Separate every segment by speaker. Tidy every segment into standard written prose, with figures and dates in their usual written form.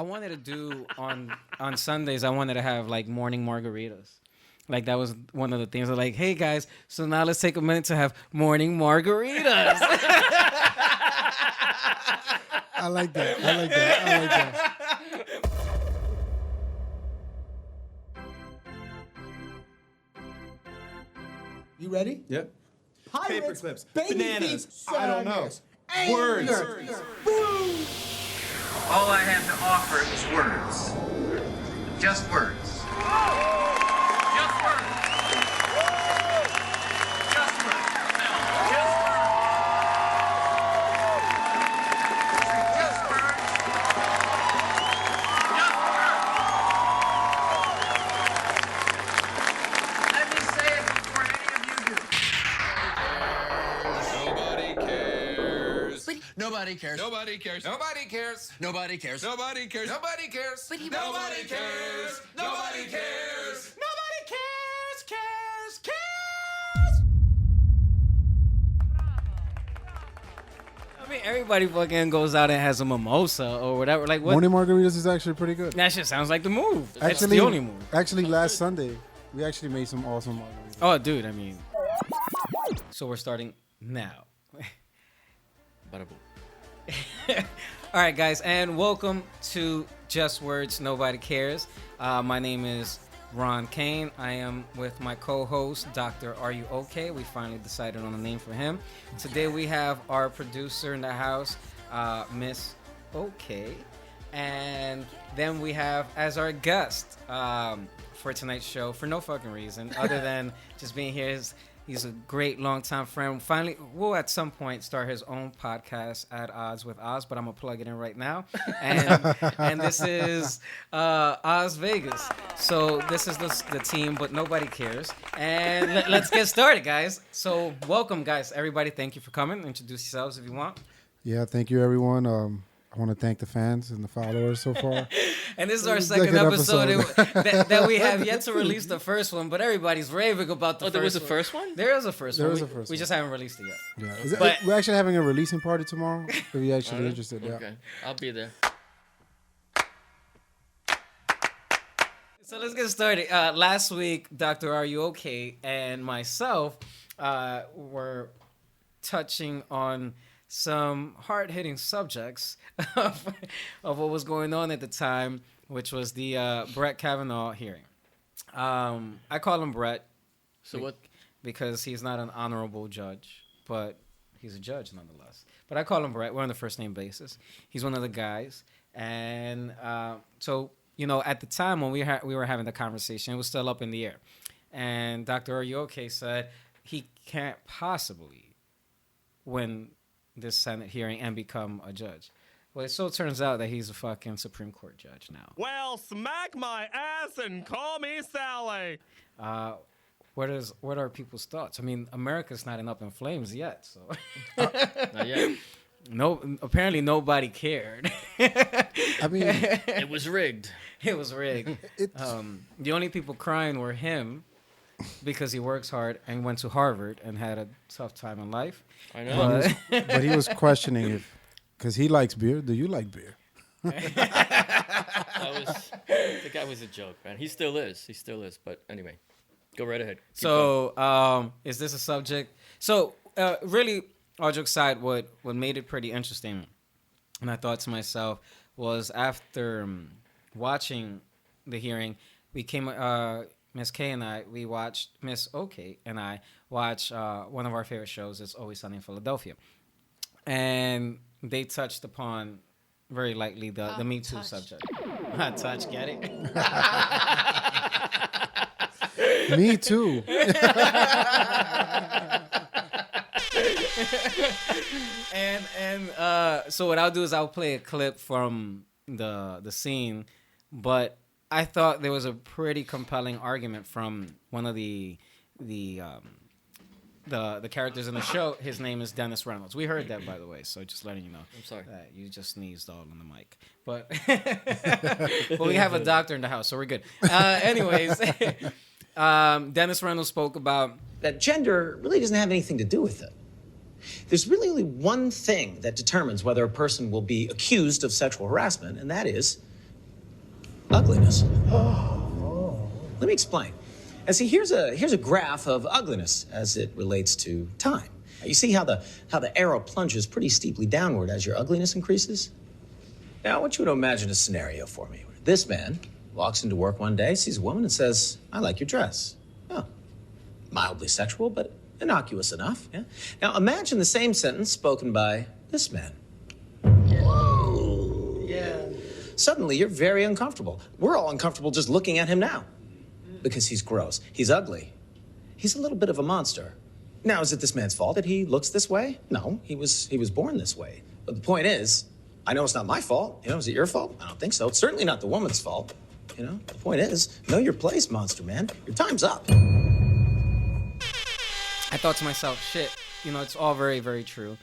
Speaker 1: I wanted to do on Sundays. I wanted to have like morning margaritas. Like that was one of the things. Like, hey guys, so now let's take a minute to have morning margaritas.
Speaker 2: I like that. You ready?
Speaker 3: Yep.
Speaker 2: Pirates,
Speaker 3: Paperclips,
Speaker 2: baby
Speaker 3: bananas,
Speaker 2: feet,
Speaker 3: I don't know.
Speaker 2: anger,
Speaker 3: Words.
Speaker 2: Boom.
Speaker 4: All I have to offer is words. Just words. Just words. Just words. Just words. Just words. Just words. Let me say it before any of you do.
Speaker 5: Nobody cares.
Speaker 6: Nobody cares.
Speaker 5: Nobody cares. Nobody cares.
Speaker 6: Nobody cares.
Speaker 5: Nobody cares. Nobody cares.
Speaker 7: But he-
Speaker 5: Nobody cares. Nobody cares. Nobody cares. Cares.
Speaker 1: I mean, everybody fucking goes out and has a mimosa or whatever. Like what?
Speaker 2: Morning margaritas is actually pretty good.
Speaker 1: That shit sounds like the move. That's
Speaker 2: Actually,
Speaker 1: the only move.
Speaker 2: Actually, last Sunday we actually made some awesome margaritas.
Speaker 1: Oh, dude. I mean, so we're starting now.
Speaker 6: Bada boom.
Speaker 1: All right, guys, and welcome to Just Words, Nobody Cares. My name is Ron Kane. I am with my co-host, Dr. Are You Okay? We finally decided on a name for him. Today we have our producer in the house, Miss Okay. And then we have as our guest for tonight's show, for no fucking reason, other than just being here, he's a great longtime friend. Finally, will at some point start his own podcast, At Odds with Oz, but I'm going to plug it in right now. And this is Oz Vegas. So this is the team, but nobody cares. And let's get started, guys. So welcome, guys. Everybody, thank you for coming. Introduce yourselves if you want.
Speaker 2: Yeah, thank you, everyone. I want to thank the fans and the followers so far.
Speaker 1: And this is our second episode that we have yet to release the first one, but everybody's raving about the first one.
Speaker 6: There was a first one?
Speaker 1: There is a first one.
Speaker 2: There is a first
Speaker 1: We
Speaker 2: one.
Speaker 1: just haven't released it yet.
Speaker 2: Yeah, we're actually having a releasing party tomorrow. If you're actually interested, yeah.
Speaker 6: Okay, I'll be there.
Speaker 1: So let's get started. Last week, Dr. Are You Okay? And myself were touching on some hard-hitting subjects of what was going on at the time, which was the Brett Kavanaugh hearing. I call him Brett.
Speaker 6: So what?
Speaker 1: Because he's not an honorable judge, but he's a judge nonetheless. But I call him Brett. We're on the first-name basis. He's one of the guys. And so, you know, at the time when we were having the conversation, it was still up in the air. And Dr. Are You Okay? Said he can't possibly win this Senate hearing and become a judge. Well, it so turns out that he's a fucking Supreme Court judge now.
Speaker 8: Well, smack my ass and call me Sally.
Speaker 1: What are people's thoughts? I mean, America's not up in flames yet, so
Speaker 6: Not yet.
Speaker 1: no. Apparently, nobody cared.
Speaker 2: I mean,
Speaker 6: It was rigged.
Speaker 1: It was rigged. The only people crying were him because he works hard and went to Harvard and had a tough time in life.
Speaker 6: I know.
Speaker 2: but he was questioning if, because he likes beer. Do you like beer?
Speaker 6: The guy was a joke, man. He still is. But anyway, go right ahead. Keep going.
Speaker 1: So, is this a subject? So, really, all jokes aside, what made it pretty interesting, and I thought to myself, was after watching the hearing, we came, Miss K and I, we watched, Miss OK and I watched one of our favorite shows, It's Always Sunny in Philadelphia. And they touched upon very lightly the Me Too subject. Touch, get it?
Speaker 2: Me too.
Speaker 1: and so what I'll do is I'll play a clip from the scene, but I thought there was a pretty compelling argument from one of the characters in the show. His name is Dennis Reynolds. We heard that, by the way, so just letting you know.
Speaker 6: I'm sorry.
Speaker 1: You just sneezed all on the mic. But but we have a doctor in the house, so we're good. Anyways, Dennis Reynolds spoke about
Speaker 9: that gender really doesn't have anything to do with it. There's really only one thing that determines whether a person will be accused of sexual harassment, and that is ugliness. Let me explain. And see, here's a graph of ugliness as it relates to time. You see how the arrow plunges pretty steeply downward as your ugliness increases? Now, I want you to imagine a scenario for me. This man walks into work one day, sees a woman, and says, "I like your dress." Oh, mildly sexual, but innocuous enough. Yeah. Now, imagine the same sentence spoken by this man. Yeah. Suddenly, you're very uncomfortable. We're all uncomfortable just looking at him now because he's gross. He's ugly. He's a little bit of a monster. Now, is it this man's fault that he looks this way? No, he was born this way. But the point is, I know it's not my fault. Is it your fault? I don't think so. It's certainly not the woman's fault. The point is, know your place, monster man. Your time's up.
Speaker 1: I thought to myself, shit, it's all very, very true.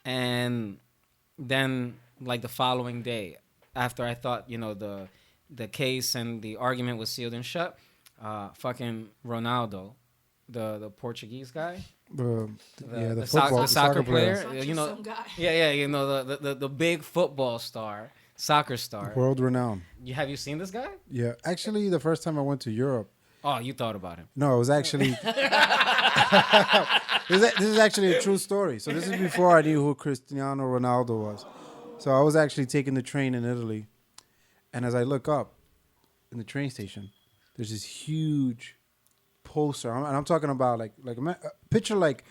Speaker 1: And then, like the following day, after I thought, the case and the argument was sealed and shut, fucking Ronaldo, the Portuguese guy,
Speaker 2: The
Speaker 1: soccer player,
Speaker 3: Some guy.
Speaker 1: the big football star, soccer star,
Speaker 2: World renowned.
Speaker 1: Have you seen this guy?
Speaker 2: Yeah, actually, the first time I went to Europe.
Speaker 1: Oh, you thought about him?
Speaker 2: No, it was actually. This is actually a true story. So this is before I knew who Cristiano Ronaldo was. So I was actually taking the train in Italy, and as I look up in the train station, there's this huge poster, and I'm talking about like picture like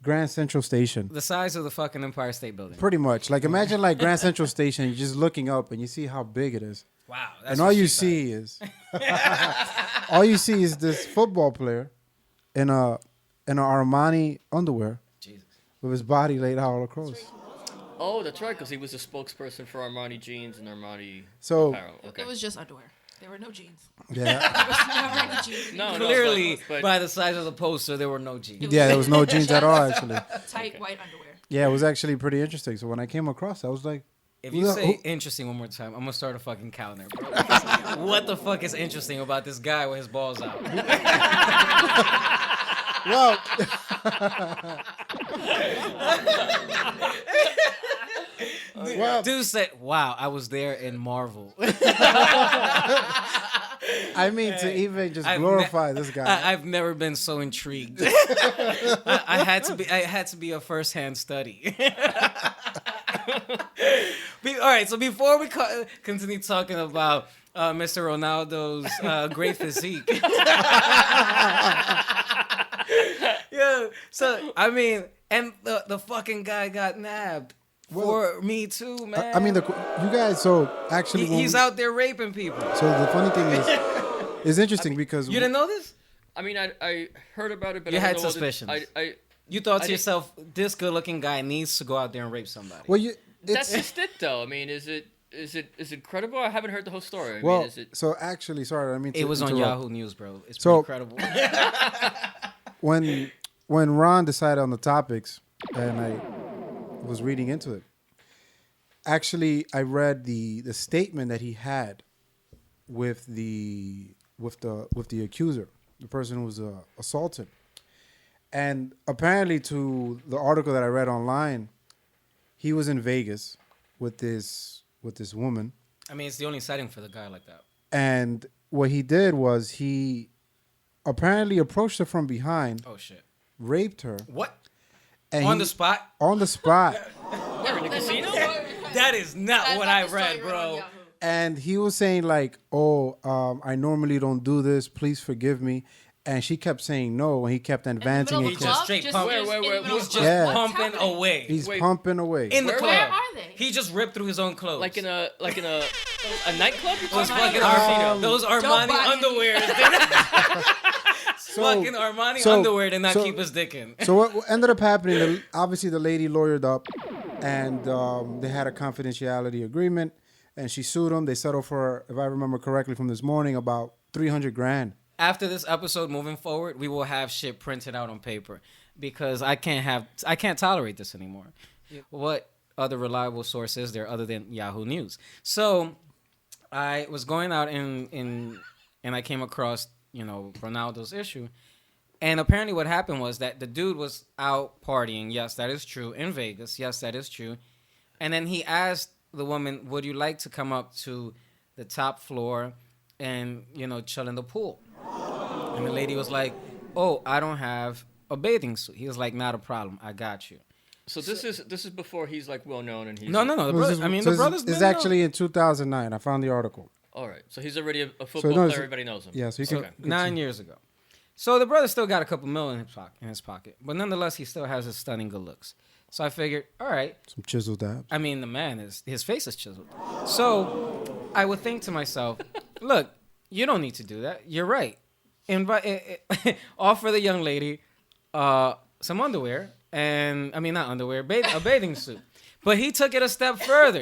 Speaker 2: Grand Central Station.
Speaker 1: The size of the fucking Empire State Building.
Speaker 2: Pretty much. Like imagine like Grand Central Station, you're just looking up and you see how big it is.
Speaker 1: Wow.
Speaker 2: And all you see is this football player in a Armani underwear.
Speaker 1: Jesus.
Speaker 2: With his body laid out all across.
Speaker 6: Oh, that's right, because he was a spokesperson for Armani jeans and Armani
Speaker 2: apparel.
Speaker 6: Okay.
Speaker 3: It was just underwear. There were no jeans.
Speaker 2: Yeah.
Speaker 3: There was never any jeans.
Speaker 6: No,
Speaker 1: Clearly,
Speaker 6: but
Speaker 1: by the size of the poster, there were no jeans.
Speaker 2: Yeah, there was no jeans at all, actually.
Speaker 3: Tight white underwear.
Speaker 2: Yeah, it was actually pretty interesting. So when I came across, I was like,
Speaker 1: If you say interesting one more time, I'm gonna start a fucking calendar, bro. What the fuck is interesting about this guy with his balls out?
Speaker 2: well,
Speaker 1: Dude said, "Wow, I was there in Marvel."
Speaker 2: I mean, to even just
Speaker 1: I've
Speaker 2: glorify this guy.
Speaker 1: I've never been so intrigued. I had to be a first-hand study. All right, so before we continue talking about Mr. Ronaldo's great physique, yeah. So I mean, and the fucking guy got nabbed for Me Too, man.
Speaker 2: I mean, you guys. So actually,
Speaker 1: he's out there raping people.
Speaker 2: So the funny thing is, it's interesting because
Speaker 1: You didn't know this?
Speaker 6: I mean, I heard about it, but
Speaker 1: You
Speaker 6: I don't
Speaker 1: had
Speaker 6: know what
Speaker 1: suspicions. You thought to
Speaker 6: I
Speaker 1: yourself, this good-looking guy needs to go out there and rape somebody.
Speaker 2: well,
Speaker 6: That's just it, though. I mean, is it credible? I haven't heard the whole story. I
Speaker 2: well,
Speaker 6: mean, is it?
Speaker 2: so actually, sorry, I mean,
Speaker 1: It was on
Speaker 2: interrupt.
Speaker 1: Yahoo News, bro. It's
Speaker 2: So-
Speaker 1: pretty incredible.
Speaker 2: When Ron decided on the topics, and I was reading into it, actually, I read the statement that he had with the accuser, the person who was assaulted, and apparently, to the article that I read online, he was in Vegas with this woman,
Speaker 1: I mean, it's the only setting for the guy like that.
Speaker 2: and what he did was he apparently approached her from behind,
Speaker 1: Oh, shit.
Speaker 2: raped her,
Speaker 1: What?
Speaker 2: and
Speaker 1: On
Speaker 2: he-
Speaker 1: the spot?
Speaker 2: on the spot.
Speaker 6: Where, in the casino?
Speaker 1: That is not what I read, bro.
Speaker 2: And he was saying like, "Oh, I normally don't do this. Please forgive me." And she kept saying no, and he kept advancing.
Speaker 3: In the
Speaker 2: it.
Speaker 3: middle of the
Speaker 1: Just straight
Speaker 3: club?
Speaker 1: pump.
Speaker 6: Wait,
Speaker 1: He's just
Speaker 2: Yeah.
Speaker 1: pumping
Speaker 3: What's happening?
Speaker 1: away.
Speaker 2: He's
Speaker 6: Wait.
Speaker 2: pumping away.
Speaker 1: in the
Speaker 6: Where-
Speaker 1: club.
Speaker 3: Where are they?
Speaker 1: He just ripped through his own clothes.
Speaker 6: Like in a nightclub? You're
Speaker 1: those
Speaker 6: talking
Speaker 1: fucking
Speaker 6: about?
Speaker 1: those Armani
Speaker 3: buy any.
Speaker 1: underwears. Fucking Armani
Speaker 2: so-
Speaker 1: underwear did not
Speaker 2: so-
Speaker 1: keep his dick in.
Speaker 2: So what ended up happening? Obviously, the lady lawyered up, and they had a confidentiality agreement, and she sued him. They settled for, if I remember correctly from this morning, about $300,000.
Speaker 1: After this episode, moving forward, we will have shit printed out on paper because I can't tolerate this anymore. What other reliable source is there other than Yahoo News? So I was going out and I came across, Ronaldo's issue. And apparently what happened was that the dude was out partying. Yes, that is true. In Vegas. Yes, that is true. And then he asked the woman, would you like to come up to the top floor and chill in the pool. And the lady was like, "Oh, I don't have a bathing suit." He was like, "Not a problem. I got you."
Speaker 6: So this is before he's like well known and he's
Speaker 1: No. The brother, the brother's
Speaker 2: It's
Speaker 1: been
Speaker 2: actually in 2009. I found the article.
Speaker 6: All right. So he's already a football player. Everybody knows him.
Speaker 2: Yeah, so you
Speaker 1: So
Speaker 2: can
Speaker 1: 9 years ago. So the brother still got a couple mil in his pocket, but nonetheless, he still has his stunning good looks. So I figured, all right.
Speaker 2: some chiseled abs.
Speaker 1: I mean, the man his face is chiseled. So I would think to myself, look, you don't need to do that. You're right. Offer the young lady some underwear, and I mean not underwear, a bathing suit. But he took it a step further.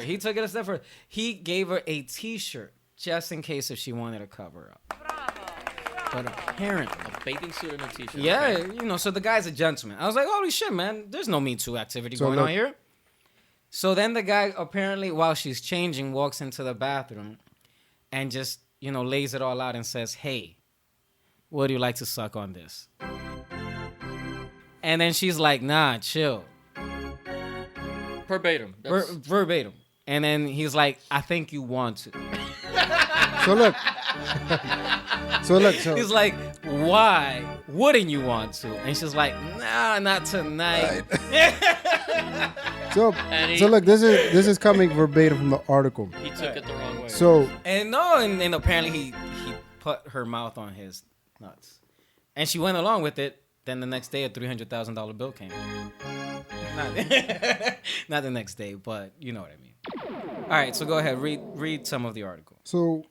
Speaker 1: He gave her a T-shirt just in case if she wanted to cover up. But apparently,
Speaker 6: A bathing suit and a t-shirt.
Speaker 1: yeah,
Speaker 6: Okay.
Speaker 1: so the guy's a gentleman. I was like, holy shit, man, there's no Me Too activity
Speaker 2: So
Speaker 1: going
Speaker 2: look-
Speaker 1: on here. So then the guy apparently, while she's changing, walks into the bathroom and just, lays it all out and says, "Hey, would you like to suck on this?" And then she's like, "Nah, chill."
Speaker 6: Verbatim. That's,
Speaker 1: Verbatim. And then he's like, "I think you want to."
Speaker 2: So look. So
Speaker 1: He's like, "Why wouldn't you want to?" And she's like, "Nah, not tonight."
Speaker 2: so look. This is coming verbatim from the article.
Speaker 6: he took it the wrong way.
Speaker 2: So
Speaker 1: And apparently he put her mouth on his nuts, and she went along with it. Then the next day, a $300,000 bill came. Not the next day, but you know what I mean. All right, so go ahead, read some of the article.
Speaker 2: So,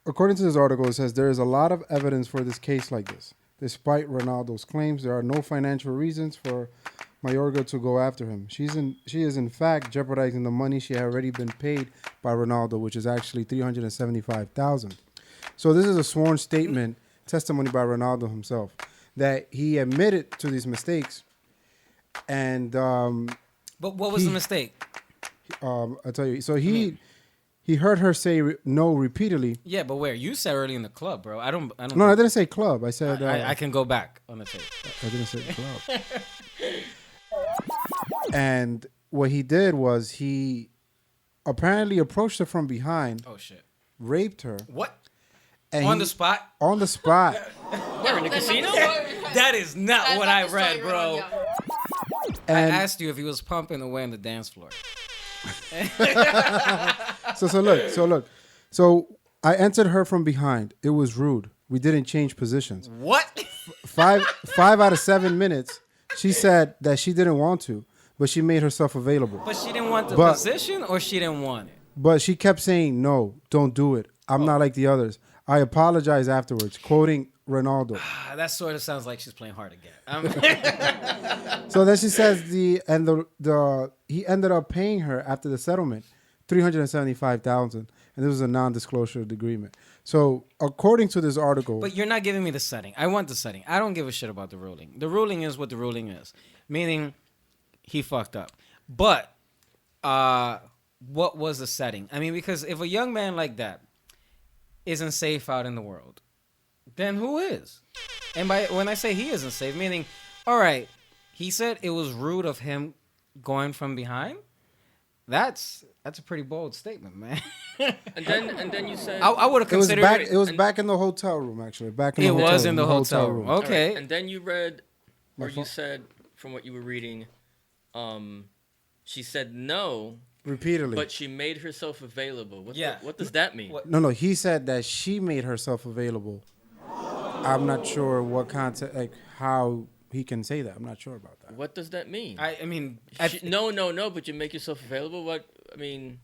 Speaker 2: according to this article, it says there is a lot of evidence for this case like this. Despite Ronaldo's claims, there are no financial reasons for Mayorga to go after him. She is in fact jeopardizing the money she had already been paid by Ronaldo, which is actually $375,000. So this is a sworn statement, testimony by Ronaldo himself, that he admitted to these mistakes. And
Speaker 1: But what was the mistake?
Speaker 2: I'll tell you. So he heard her say no repeatedly.
Speaker 1: Yeah, but where? You said early in the club, bro. I don't.
Speaker 2: No, I didn't say club. I said
Speaker 1: I can go back on the tape.
Speaker 2: I didn't say club. And what he did was he apparently approached her from behind,
Speaker 1: Oh shit!
Speaker 2: raped her,
Speaker 1: What?
Speaker 2: and
Speaker 1: On
Speaker 2: he-
Speaker 1: the spot?
Speaker 2: On the spot.
Speaker 6: Where, in the casino?
Speaker 1: That is not
Speaker 3: That's
Speaker 1: what
Speaker 3: not
Speaker 1: I
Speaker 3: the
Speaker 1: read,
Speaker 3: story,
Speaker 1: bro.
Speaker 3: Ron, yeah.
Speaker 1: I
Speaker 2: And
Speaker 1: asked you if he was pumping away on the dance floor.
Speaker 2: so look. So I entered her from behind. It was rude. We didn't change positions.
Speaker 1: What?
Speaker 2: Five out of 7 minutes, she said that she didn't want to, but she made herself available.
Speaker 1: But she didn't want the
Speaker 2: But-
Speaker 1: position, or she didn't want it.
Speaker 2: But she kept saying, no, don't do it. I'm not like the others. I apologize afterwards, quoting Ronaldo.
Speaker 1: That sort of sounds like she's playing hard again.
Speaker 2: So then she says he ended up paying her after the settlement $375,000, and this was a non-disclosure agreement. So according to this article,
Speaker 1: But you're not giving me the setting. I want the setting. I don't give a shit about the ruling. The ruling is what the ruling is, meaning he fucked up. But what was the setting? I mean, because if a young man like that isn't safe out in the world, then who is? And when I say he isn't safe, meaning, all right, he said it was rude of him going from behind. That's a pretty bold statement, man.
Speaker 6: And then you said
Speaker 1: I would have
Speaker 2: it was
Speaker 1: considered
Speaker 2: back. It was back in the hotel room, actually. Back in the
Speaker 1: It
Speaker 2: hotel
Speaker 1: was
Speaker 2: room,
Speaker 1: in the hotel room.
Speaker 6: All right,
Speaker 1: Okay.
Speaker 6: and then you read, or
Speaker 2: My
Speaker 6: you
Speaker 2: phone-
Speaker 6: said from what you were reading, she said no,
Speaker 2: repeatedly.
Speaker 6: but she made herself available.
Speaker 1: Yeah.
Speaker 6: What does that mean?
Speaker 1: What-
Speaker 2: No, he said that she made herself available. I'm not sure what context, like how he can say that. I'm not sure about that.
Speaker 6: What does that mean?
Speaker 1: I mean,
Speaker 6: No, but you make yourself available. What I mean,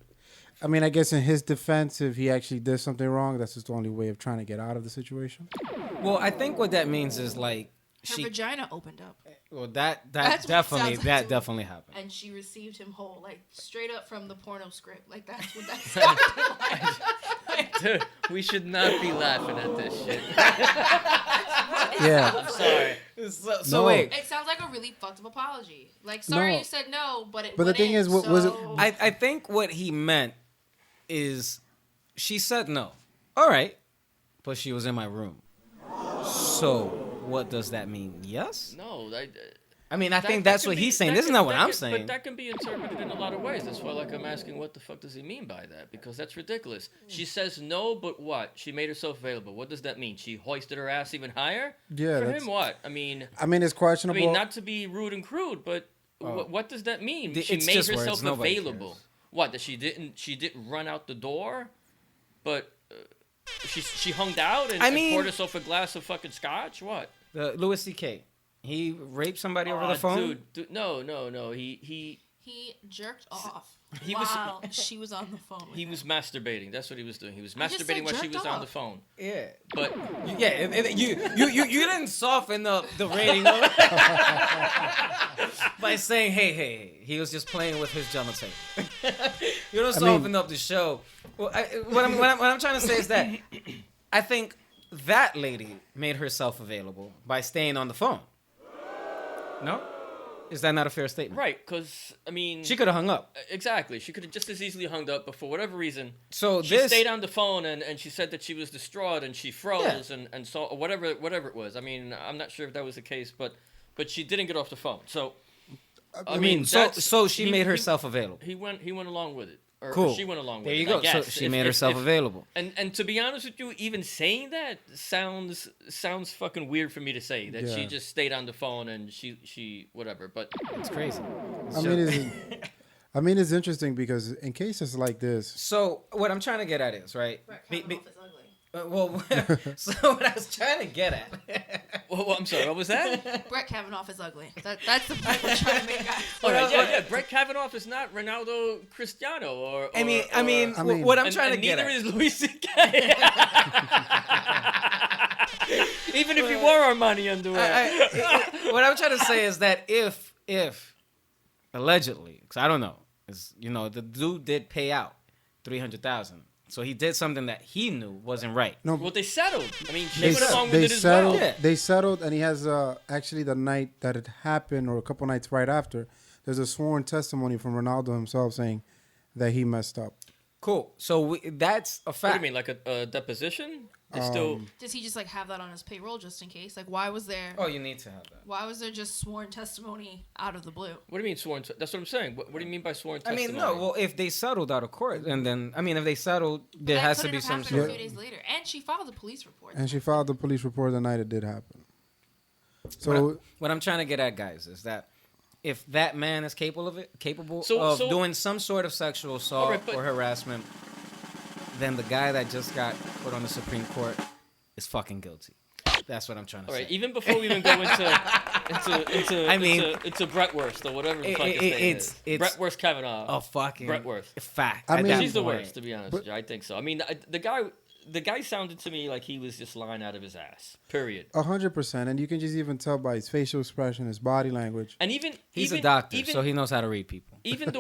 Speaker 2: I mean, I guess in his defense, if he actually did something wrong, that's just the only way of trying to get out of the situation.
Speaker 1: well, I think what that means is like
Speaker 3: Her vagina opened up,
Speaker 1: well, that
Speaker 3: That's what it
Speaker 1: definitely
Speaker 3: sounds like to me.
Speaker 1: definitely happened.
Speaker 3: and she received him whole, like straight up from the porno script. Like that's what that sounded like.
Speaker 6: dude, we should not be laughing at this shit.
Speaker 2: Yeah.
Speaker 6: I'm sorry.
Speaker 1: So
Speaker 2: No.
Speaker 1: wait,
Speaker 3: It sounds like a really fucked up apology. Like, sorry
Speaker 2: No.
Speaker 3: you said no, but it.
Speaker 2: But the
Speaker 3: went
Speaker 2: thing
Speaker 3: in,
Speaker 2: is, what was it-
Speaker 3: so-
Speaker 1: I think what he meant is she said no. All right, but she was in my room. So what does that mean? Yes.
Speaker 6: No,
Speaker 1: I mean, I think
Speaker 6: that
Speaker 1: that's
Speaker 6: can
Speaker 1: what
Speaker 6: be-
Speaker 1: he's saying.
Speaker 6: that
Speaker 1: This is
Speaker 6: can-
Speaker 1: not what
Speaker 6: that
Speaker 1: I'm
Speaker 6: can-
Speaker 1: saying.
Speaker 6: But that can be interpreted in a lot of ways. That's why, like, I'm asking, what the fuck does he mean by that? Because that's ridiculous. She says no, but what? She made herself available. What does that mean? She hoisted her ass even higher?
Speaker 2: Yeah,
Speaker 6: For
Speaker 2: that's-
Speaker 6: him, what? I mean,
Speaker 2: it's questionable.
Speaker 6: not to be rude and crude, but what does that mean? She
Speaker 1: It's
Speaker 6: made
Speaker 1: just
Speaker 6: herself
Speaker 1: words. Nobody
Speaker 6: available.
Speaker 1: cares.
Speaker 6: What? That she didn't run out the door, but she hung out and,
Speaker 1: I
Speaker 6: and
Speaker 1: mean-
Speaker 6: poured herself a glass of fucking scotch. What?
Speaker 1: Louis C.K. He raped somebody over the phone.
Speaker 6: Dude, no. He
Speaker 3: jerked off
Speaker 6: He was-
Speaker 3: while she was on the phone. With
Speaker 6: he
Speaker 3: him.
Speaker 6: was masturbating. That's what he was doing. He was
Speaker 3: I just said
Speaker 6: masturbating while she
Speaker 3: jerked
Speaker 6: was on the
Speaker 3: off.
Speaker 6: phone.
Speaker 1: Yeah.
Speaker 6: But
Speaker 1: Yeah, you didn't soften the rating by saying, hey, he was just playing with his genitalia. You don't soften up the show. Well, what I'm trying to say is that I think that lady made herself available by staying on the phone. No? Is that not a fair statement?
Speaker 6: right, because I mean,
Speaker 1: She could have hung up.
Speaker 6: exactly. She could have just as easily hung up, but for whatever reason,
Speaker 1: So
Speaker 6: she
Speaker 1: this
Speaker 6: stayed on the phone and she said that she was distraught and she froze
Speaker 1: Yeah.
Speaker 6: and so whatever it was. I mean, I'm not sure if that was the case, but she didn't get off the phone. So I mean,
Speaker 1: so she
Speaker 6: he-
Speaker 1: made
Speaker 6: he-
Speaker 1: herself available.
Speaker 6: He went along with it. Or
Speaker 1: Cool.
Speaker 6: she went along with
Speaker 1: There
Speaker 6: it.
Speaker 1: you
Speaker 6: I
Speaker 1: go. So
Speaker 6: guess.
Speaker 1: she
Speaker 6: If-
Speaker 1: made
Speaker 6: if-
Speaker 1: herself
Speaker 6: if-
Speaker 1: available.
Speaker 6: And to be honest with you, even saying that sounds fucking weird for me to say that she
Speaker 2: Yeah.
Speaker 6: just stayed on the phone and she whatever. But
Speaker 1: It's crazy.
Speaker 2: It's interesting because in cases like this,
Speaker 1: So what I'm trying to get at is, right?
Speaker 3: Brett
Speaker 1: Be-
Speaker 3: Kavanaugh is ugly.
Speaker 1: well, so what I was trying to get at.
Speaker 6: well, I'm sorry. What was that?
Speaker 3: Brett Kavanaugh is ugly. That's the point we're trying to make, guys.
Speaker 6: All right, yeah. Brett Kavanaugh is not Ronaldo Cristiano or
Speaker 1: I mean,
Speaker 2: mean-
Speaker 1: what I'm
Speaker 6: and,
Speaker 1: trying
Speaker 6: and
Speaker 1: to get
Speaker 6: neither
Speaker 1: at.
Speaker 6: is Louis C.K. Even if he wore Armani underwear.
Speaker 1: What I'm trying to say is that if allegedly, because I don't know, the dude did pay out $300,000, so he did something that he knew wasn't right.
Speaker 2: no,
Speaker 6: Well, they settled. I mean, she
Speaker 2: they,
Speaker 6: went along with
Speaker 2: they
Speaker 6: it as
Speaker 2: settled.
Speaker 6: well.
Speaker 1: Yeah.
Speaker 2: They settled, and he has actually the night that it happened, or a couple nights right after. There's a sworn testimony from Ronaldo himself saying that he messed up.
Speaker 1: Cool. So that's a
Speaker 6: What do
Speaker 1: fact.
Speaker 6: you mean, like a deposition? It's still.
Speaker 3: Does he just like have that on his payroll just in case? Like, why was there?
Speaker 1: Oh, you need to have that.
Speaker 3: Why was there just sworn testimony out of the blue?
Speaker 6: What do you mean sworn? That's what I'm saying. What do you mean by sworn
Speaker 1: I
Speaker 6: testimony?
Speaker 1: mean, no. Well, if they settled out of court, and then if they settled, there
Speaker 3: That
Speaker 1: has to
Speaker 3: couldn't
Speaker 1: be
Speaker 3: have
Speaker 1: some
Speaker 3: happened
Speaker 1: sort.
Speaker 3: a few days later, and she filed a police report.
Speaker 2: And she filed the police report the night it did happen. So
Speaker 1: What I'm trying to get at, guys, is that if that man is capable of
Speaker 6: So-
Speaker 1: of
Speaker 6: so-
Speaker 1: doing some sort of sexual assault
Speaker 6: Alright, but-
Speaker 1: or harassment, then the guy that just got put on the Supreme Court is fucking guilty. That's what I'm trying to
Speaker 6: All
Speaker 1: say.
Speaker 6: right. Even before we even go into
Speaker 1: I mean-
Speaker 6: into Bretwurst or whatever the fuck his name
Speaker 1: it's
Speaker 6: is. Bretwurst Kavanaugh.
Speaker 1: a fucking
Speaker 6: Bretworth.
Speaker 1: fact.
Speaker 2: I
Speaker 1: at
Speaker 2: mean-
Speaker 1: that
Speaker 6: She's the
Speaker 1: point.
Speaker 6: worst, to be honest with you. I think so. I mean, the guy sounded to me like he was just lying out of his ass. Period.
Speaker 2: 100%, and you can just even tell by his facial expression, his body language.
Speaker 6: And even
Speaker 1: He's
Speaker 6: even,
Speaker 1: a doctor,
Speaker 6: even,
Speaker 1: so he knows how to read people.
Speaker 6: even the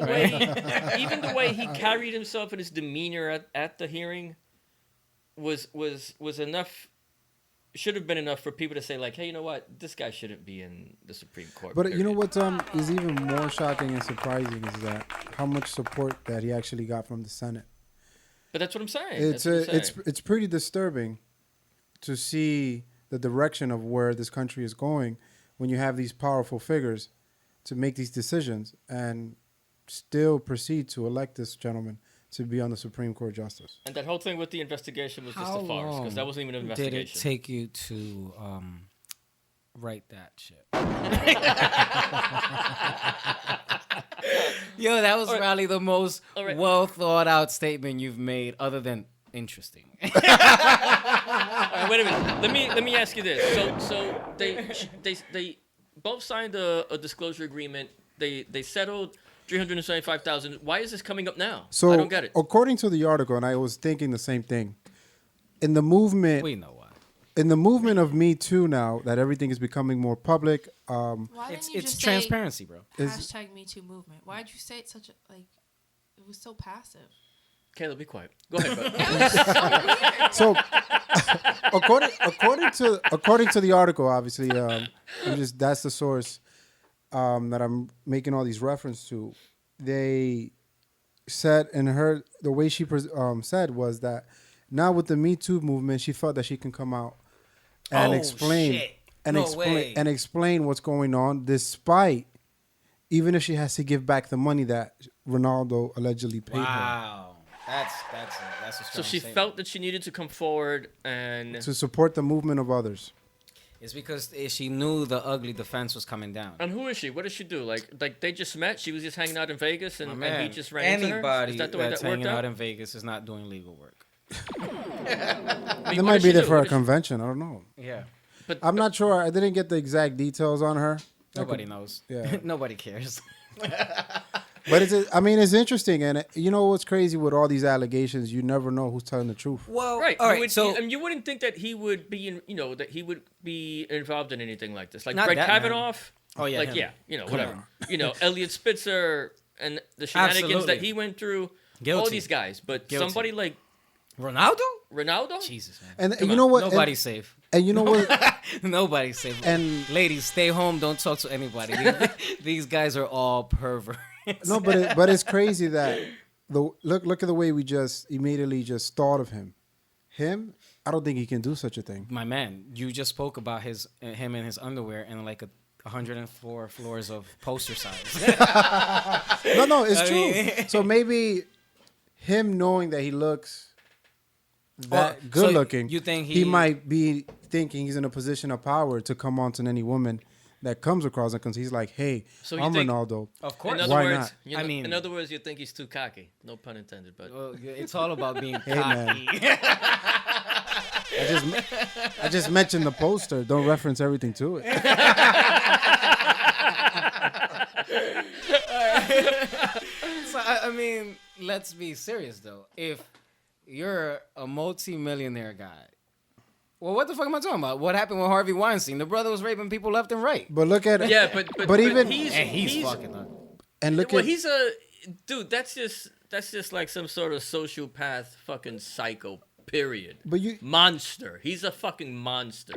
Speaker 6: way he carried himself and his demeanor at the hearing was enough. Should have been enough for people to say like, hey, you know what, this guy shouldn't be in the Supreme Court.
Speaker 2: But you know
Speaker 6: period.
Speaker 2: what is even more shocking and surprising is that how much support that he actually got from the Senate.
Speaker 6: But that's what I'm saying.
Speaker 2: It's pretty disturbing to see the direction of where this country is going when you have these powerful figures to make these decisions and still proceed to elect this gentleman to be on the Supreme Court justice.
Speaker 6: And that whole thing with the investigation was just
Speaker 1: How
Speaker 6: a farce because that wasn't even an investigation.
Speaker 1: Did it take you to write that shit? Yo, that was
Speaker 6: All right.
Speaker 1: probably the most
Speaker 6: All right.
Speaker 1: well thought out statement you've made, other than interesting.
Speaker 6: All right, wait a minute. Let me ask you this. So they both signed a disclosure agreement. They settled $375,000. Why is this coming up now?
Speaker 2: So
Speaker 6: I don't get it.
Speaker 2: According to the article, and I was thinking the same thing, in the movement,
Speaker 1: We know why.
Speaker 2: in the movement of Me Too now, that everything is becoming more public.
Speaker 3: Why
Speaker 1: It's
Speaker 3: didn't you
Speaker 1: it's
Speaker 3: just
Speaker 1: transparency, bro.
Speaker 3: say
Speaker 2: Is-
Speaker 3: hashtag Me Too movement? Why did you say it such a like? It was so passive.
Speaker 6: Caleb, be quiet. Go ahead, bud.
Speaker 3: It was so weird.
Speaker 2: So according to the article, obviously, that's the source that I'm making all these references to. They said, and the way she said was that now with the Me Too movement, she felt that she can come out and
Speaker 1: Oh,
Speaker 2: explain
Speaker 1: shit.
Speaker 2: and
Speaker 1: No way.
Speaker 2: explain what's going on, despite even if she has to give back the money that Ronaldo allegedly paid her.
Speaker 1: Wow, that's a strong
Speaker 6: So she
Speaker 1: statement.
Speaker 6: felt that she needed to come forward and
Speaker 2: To support the movement of others.
Speaker 1: It's because she knew the ugly defense was coming down.
Speaker 6: And who is she? What does she do? Like they just met. She was just hanging out in Vegas, and,
Speaker 1: My
Speaker 6: and he
Speaker 1: man,
Speaker 6: just ran into her.
Speaker 1: anybody
Speaker 6: Is that the way
Speaker 1: that's
Speaker 6: that worked
Speaker 1: hanging out
Speaker 6: out?
Speaker 1: in Vegas is not doing legal work.
Speaker 6: I mean,
Speaker 2: They
Speaker 6: what
Speaker 2: might
Speaker 6: does
Speaker 2: be
Speaker 6: she
Speaker 2: there
Speaker 6: do?
Speaker 2: for
Speaker 6: What
Speaker 2: a
Speaker 6: does she-
Speaker 2: convention. I don't know.
Speaker 1: Yeah,
Speaker 6: But
Speaker 2: I'm not sure. I didn't get the exact details on her.
Speaker 1: nobody knows.
Speaker 2: Yeah.
Speaker 1: Nobody cares.
Speaker 2: But it's interesting, and you know what's crazy with all these allegations? You never know who's telling the truth.
Speaker 1: Well,
Speaker 6: Right.
Speaker 1: all
Speaker 6: you
Speaker 1: right.
Speaker 6: would,
Speaker 1: So
Speaker 6: and you wouldn't think that he would be in, that he would be involved in anything like this. Like
Speaker 1: Not
Speaker 6: Brett
Speaker 1: that man.
Speaker 6: Kavanaugh.
Speaker 1: Oh, yeah,
Speaker 6: Like
Speaker 1: him.
Speaker 6: whatever. Elliot Spitzer and the shenanigans
Speaker 1: Absolutely.
Speaker 6: that he went through. All
Speaker 1: Guilty.
Speaker 6: these guys, but
Speaker 1: Guilty.
Speaker 6: somebody like
Speaker 1: Ronaldo,
Speaker 6: Ronaldo.
Speaker 1: Jesus, man.
Speaker 2: And
Speaker 6: Come
Speaker 2: you
Speaker 6: on.
Speaker 2: know what?
Speaker 1: Nobody's safe.
Speaker 2: And you know what?
Speaker 1: Nobody's safe.
Speaker 2: And-
Speaker 1: ladies, stay home. Don't talk to anybody. These guys are all perverts.
Speaker 2: No, but it's crazy that look at the way we just immediately just thought of him. I don't think he can do such a thing.
Speaker 1: My man, you just spoke about him in his underwear and like 104 floors of poster size.
Speaker 2: No, it's
Speaker 1: I
Speaker 2: true.
Speaker 1: mean-
Speaker 2: So maybe him knowing that he looks that
Speaker 1: Oh,
Speaker 2: good
Speaker 1: so
Speaker 2: looking,
Speaker 1: you think
Speaker 2: he might be thinking he's in a position of power to come on to any woman that comes across him because he's like, hey,
Speaker 6: So you
Speaker 2: I'm
Speaker 6: think-
Speaker 2: Ronaldo.
Speaker 1: Of course.
Speaker 6: In other
Speaker 2: Why
Speaker 6: words,
Speaker 2: not?
Speaker 1: I mean-
Speaker 6: in other words, you think he's too cocky. No pun intended, but
Speaker 1: Well, it's all about being
Speaker 2: Hey, man.
Speaker 1: cocky.
Speaker 2: I just mentioned the poster. Don't reference everything to it.
Speaker 1: So I mean, let's be serious though. If you're a multi-millionaire guy, well, what the fuck am I talking about? What happened with Harvey Weinstein? The brother was raping people left and right.
Speaker 2: But look at
Speaker 6: yeah, but
Speaker 2: even
Speaker 1: He's fucking up.
Speaker 2: and look
Speaker 6: well,
Speaker 2: at
Speaker 6: he's a dude. That's just like some sort of sociopath, fucking psycho. Period.
Speaker 2: But you-
Speaker 6: monster. He's a fucking monster.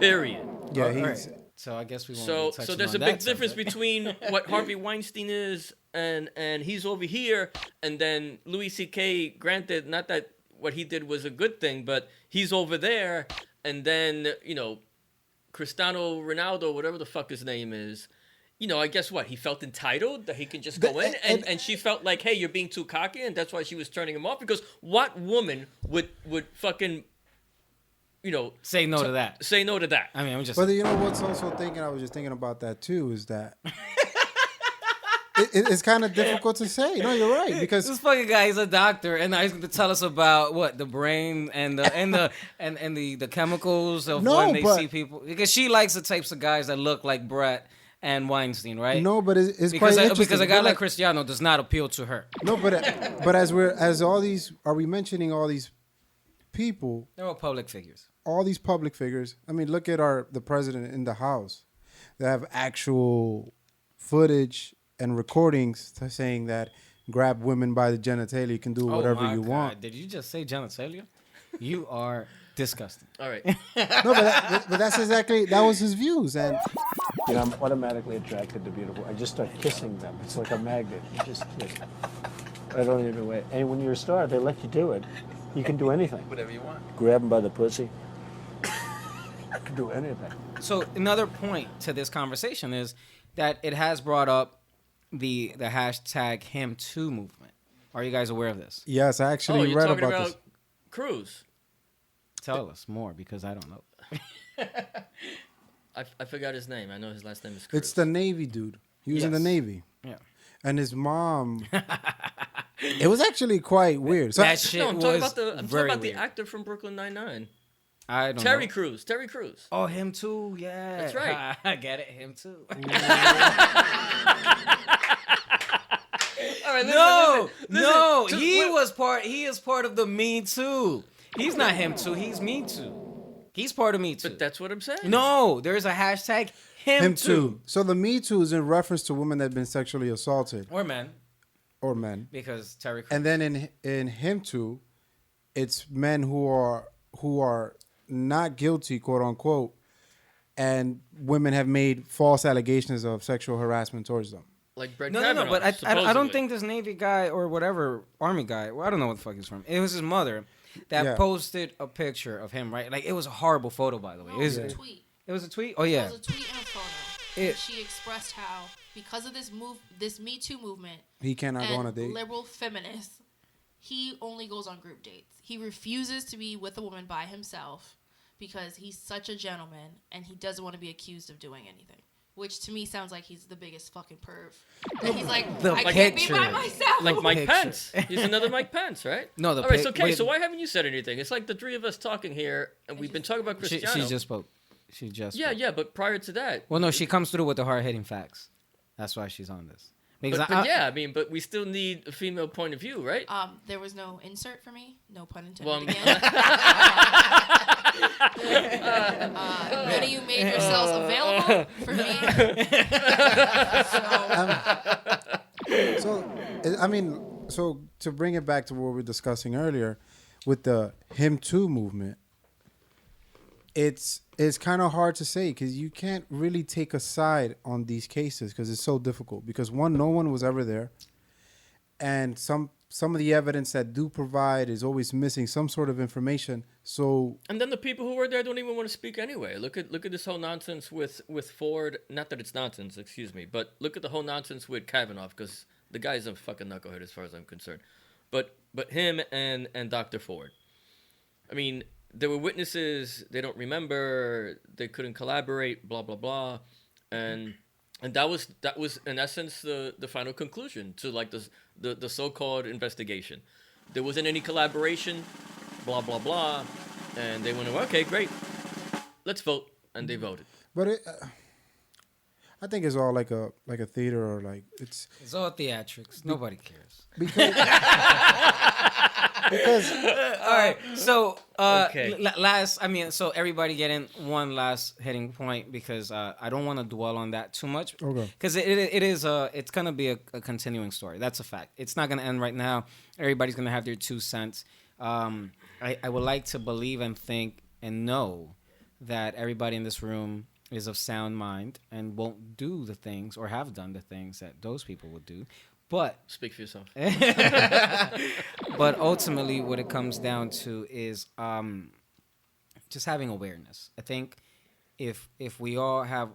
Speaker 6: Period.
Speaker 2: yeah,
Speaker 1: All
Speaker 2: he's
Speaker 1: right. So I guess we won't.
Speaker 6: So
Speaker 1: be touching
Speaker 6: there's
Speaker 1: on
Speaker 6: a big
Speaker 1: that
Speaker 6: difference
Speaker 1: subject.
Speaker 6: between what Harvey Weinstein is and he's over here, and then Louis C.K. Granted, not that what he did was a good thing, but he's over there, and then Cristiano Ronaldo, whatever the fuck his name is. I guess what? He felt entitled that he can just go in, and she felt like, hey, you're being too cocky, and that's why she was turning him off. Because what woman would fucking,
Speaker 1: say no to that.
Speaker 6: say no to that?
Speaker 1: I mean, I'm just.
Speaker 2: But you know what's also thinking? I was just thinking about that too. Is that it's kind of difficult to say. No, you're right
Speaker 1: This
Speaker 2: because
Speaker 1: fucking guy is a doctor, and now he's going to tell us about what the brain and the chemicals of
Speaker 2: No,
Speaker 1: when they
Speaker 2: but-
Speaker 1: see people. Because she likes the types of guys that look like Brett and Weinstein, right?
Speaker 2: no, but it's
Speaker 1: because
Speaker 2: quite interesting.
Speaker 1: because a guy
Speaker 2: But
Speaker 1: like Cristiano does not appeal to her.
Speaker 2: no, but are we mentioning all these people,
Speaker 1: They're all public figures.
Speaker 2: all these public figures? I mean, look at the president in the House. They have actual footage and recordings saying that grab women by the genitalia, you can do whatever
Speaker 1: my
Speaker 2: you
Speaker 1: God.
Speaker 2: want.
Speaker 1: Did you just say genitalia? You are disgusting.
Speaker 6: All right.
Speaker 2: No, but that was his views, and
Speaker 7: I'm automatically attracted to beautiful. I just start kissing them. It's like a magnet. You just kiss. I don't even wait. And when you're a star, they let you do it. You can do anything.
Speaker 4: Whatever you want.
Speaker 7: Grab them by the pussy. I can do anything.
Speaker 1: So another point to this conversation is that it has brought up the hashtag #HimToo movement. Are you guys aware of this?
Speaker 2: yes, I
Speaker 6: Oh,
Speaker 2: actually
Speaker 6: you're
Speaker 2: read
Speaker 6: talking
Speaker 2: about
Speaker 6: about
Speaker 2: this.
Speaker 6: Cruz.
Speaker 1: Tell us more because I don't know.
Speaker 6: I forgot his name. I know his last name is Cruz.
Speaker 2: It's the Navy dude. He was in the
Speaker 1: Yes.
Speaker 2: Navy,
Speaker 1: Yeah.
Speaker 2: and his mom. It was actually quite weird. So
Speaker 1: That shit
Speaker 6: No, I'm talking
Speaker 1: was
Speaker 6: about the
Speaker 1: very weird.
Speaker 6: actor from Brooklyn Nine-Nine.
Speaker 1: I don't
Speaker 6: Terry
Speaker 1: know.
Speaker 6: Crews. Terry Crews.
Speaker 1: Oh, him too. Yeah,
Speaker 6: That's right.
Speaker 1: I get it. Him too.
Speaker 6: All right, listen,
Speaker 1: No,
Speaker 6: listen,
Speaker 1: no,
Speaker 6: just
Speaker 1: he
Speaker 6: wait-
Speaker 1: was part. He is part of the Me Too. He's not him too. He's Me Too. He's part of Me Too.
Speaker 6: But that's what I'm saying.
Speaker 1: No, there's a hashtag him,
Speaker 2: him
Speaker 1: too.
Speaker 2: too. So the Me Too is in reference to women that have been sexually assaulted
Speaker 1: Or men,
Speaker 2: or men,
Speaker 1: because Terry. Crews.
Speaker 2: and then in him too, it's men who are not guilty, quote unquote, and women have made false allegations of sexual harassment towards them.
Speaker 6: Like Brett
Speaker 1: No,
Speaker 6: Kavanaugh,
Speaker 1: but I don't
Speaker 6: supposedly.
Speaker 1: think this Navy guy or whatever Army guy. Well, I don't know what the fuck he's from. It was his mother that
Speaker 2: Yeah.
Speaker 1: posted a picture of him. Right, like it was a horrible photo, by the way. It was,
Speaker 3: Tweet.
Speaker 1: It was a tweet. Oh yeah.
Speaker 3: It was a tweet and a photo. And she expressed how because of this Me Too movement,
Speaker 2: he cannot go on a
Speaker 3: and
Speaker 2: date.
Speaker 3: liberal feminists, he only goes on group dates. He refuses to be with a woman by himself because he's such a gentleman and he doesn't want to be accused of doing anything. Which to me sounds like he's the biggest fucking perv. And he's like, I can't be by myself.
Speaker 6: Like Mike Pence. He's another Mike Pence, right?
Speaker 1: No,
Speaker 6: all right, okay, so why haven't you said anything? It's like the three of us talking here, and we've been talking about Cristiano.
Speaker 1: She just spoke. She just spoke.
Speaker 6: Yeah, but prior to that.
Speaker 1: Well, no, she comes through with the hard-hitting facts. That's why she's on this. Because
Speaker 6: but we still need a female point of view, right?
Speaker 3: There was no insert for me. No pun intended again. None of you made yourselves available for me.
Speaker 2: So to bring it back to what we were discussing earlier, with the Him Too movement, it's kind of hard to say because you can't really take a side on these cases because it's so difficult. Because one, no one was ever there, and some of the evidence that do provide is always missing some sort of information. So
Speaker 6: and then the people who were there don't even want to speak anyway. Look at this whole nonsense with Ford. Not that it's nonsense, excuse me, but look at the whole nonsense with Kavanaugh because the guy's a fucking knucklehead as far as I'm concerned. But him and Dr. Ford. I mean, there were witnesses. They don't remember. They couldn't collaborate. Blah blah blah, and that was in essence the final conclusion to like the so-called investigation. There wasn't any collaboration. Blah blah blah, and they went, okay, great, let's vote, and they voted.
Speaker 2: But I think it's all like a theater or like it's
Speaker 1: all theatrics. Nobody cares.
Speaker 2: Because
Speaker 1: all right, so
Speaker 6: okay.
Speaker 1: So everybody getting one last hitting point because I don't want to dwell on that too much.
Speaker 2: Okay.
Speaker 1: Because it's gonna be a continuing story. That's a fact. It's not gonna end right now. Everybody's gonna have their 2 cents. I would like to believe and think and know that everybody in this room is of sound mind and won't do the things or have done the things that those people would do. But
Speaker 6: speak for yourself.
Speaker 1: But ultimately, what it comes down to is just having awareness. I think if we all have,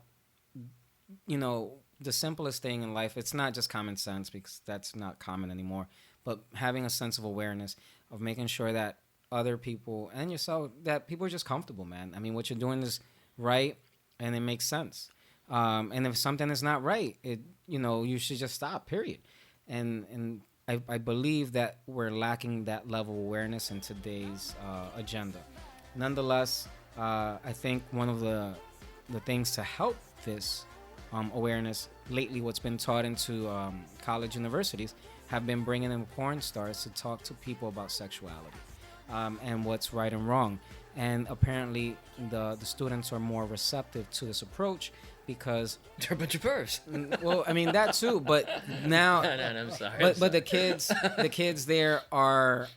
Speaker 1: the simplest thing in life, it's not just common sense because that's not common anymore, but having a sense of awareness of making sure that other people and yourself, that people are just comfortable, man. I mean, what you're doing is right and it makes sense. And if something is not right, you should just stop, period. And I believe that we're lacking that level of awareness in today's agenda. Nonetheless, I think one of the things to help this awareness lately, what's been taught into college universities, have been bringing in porn stars to talk to people about sexuality and what's right and wrong. And apparently the students are more receptive to this approach because
Speaker 6: they're a bunch of pervs.
Speaker 1: Well, I mean that too, but now
Speaker 6: no, I'm sorry.
Speaker 1: But the kids there are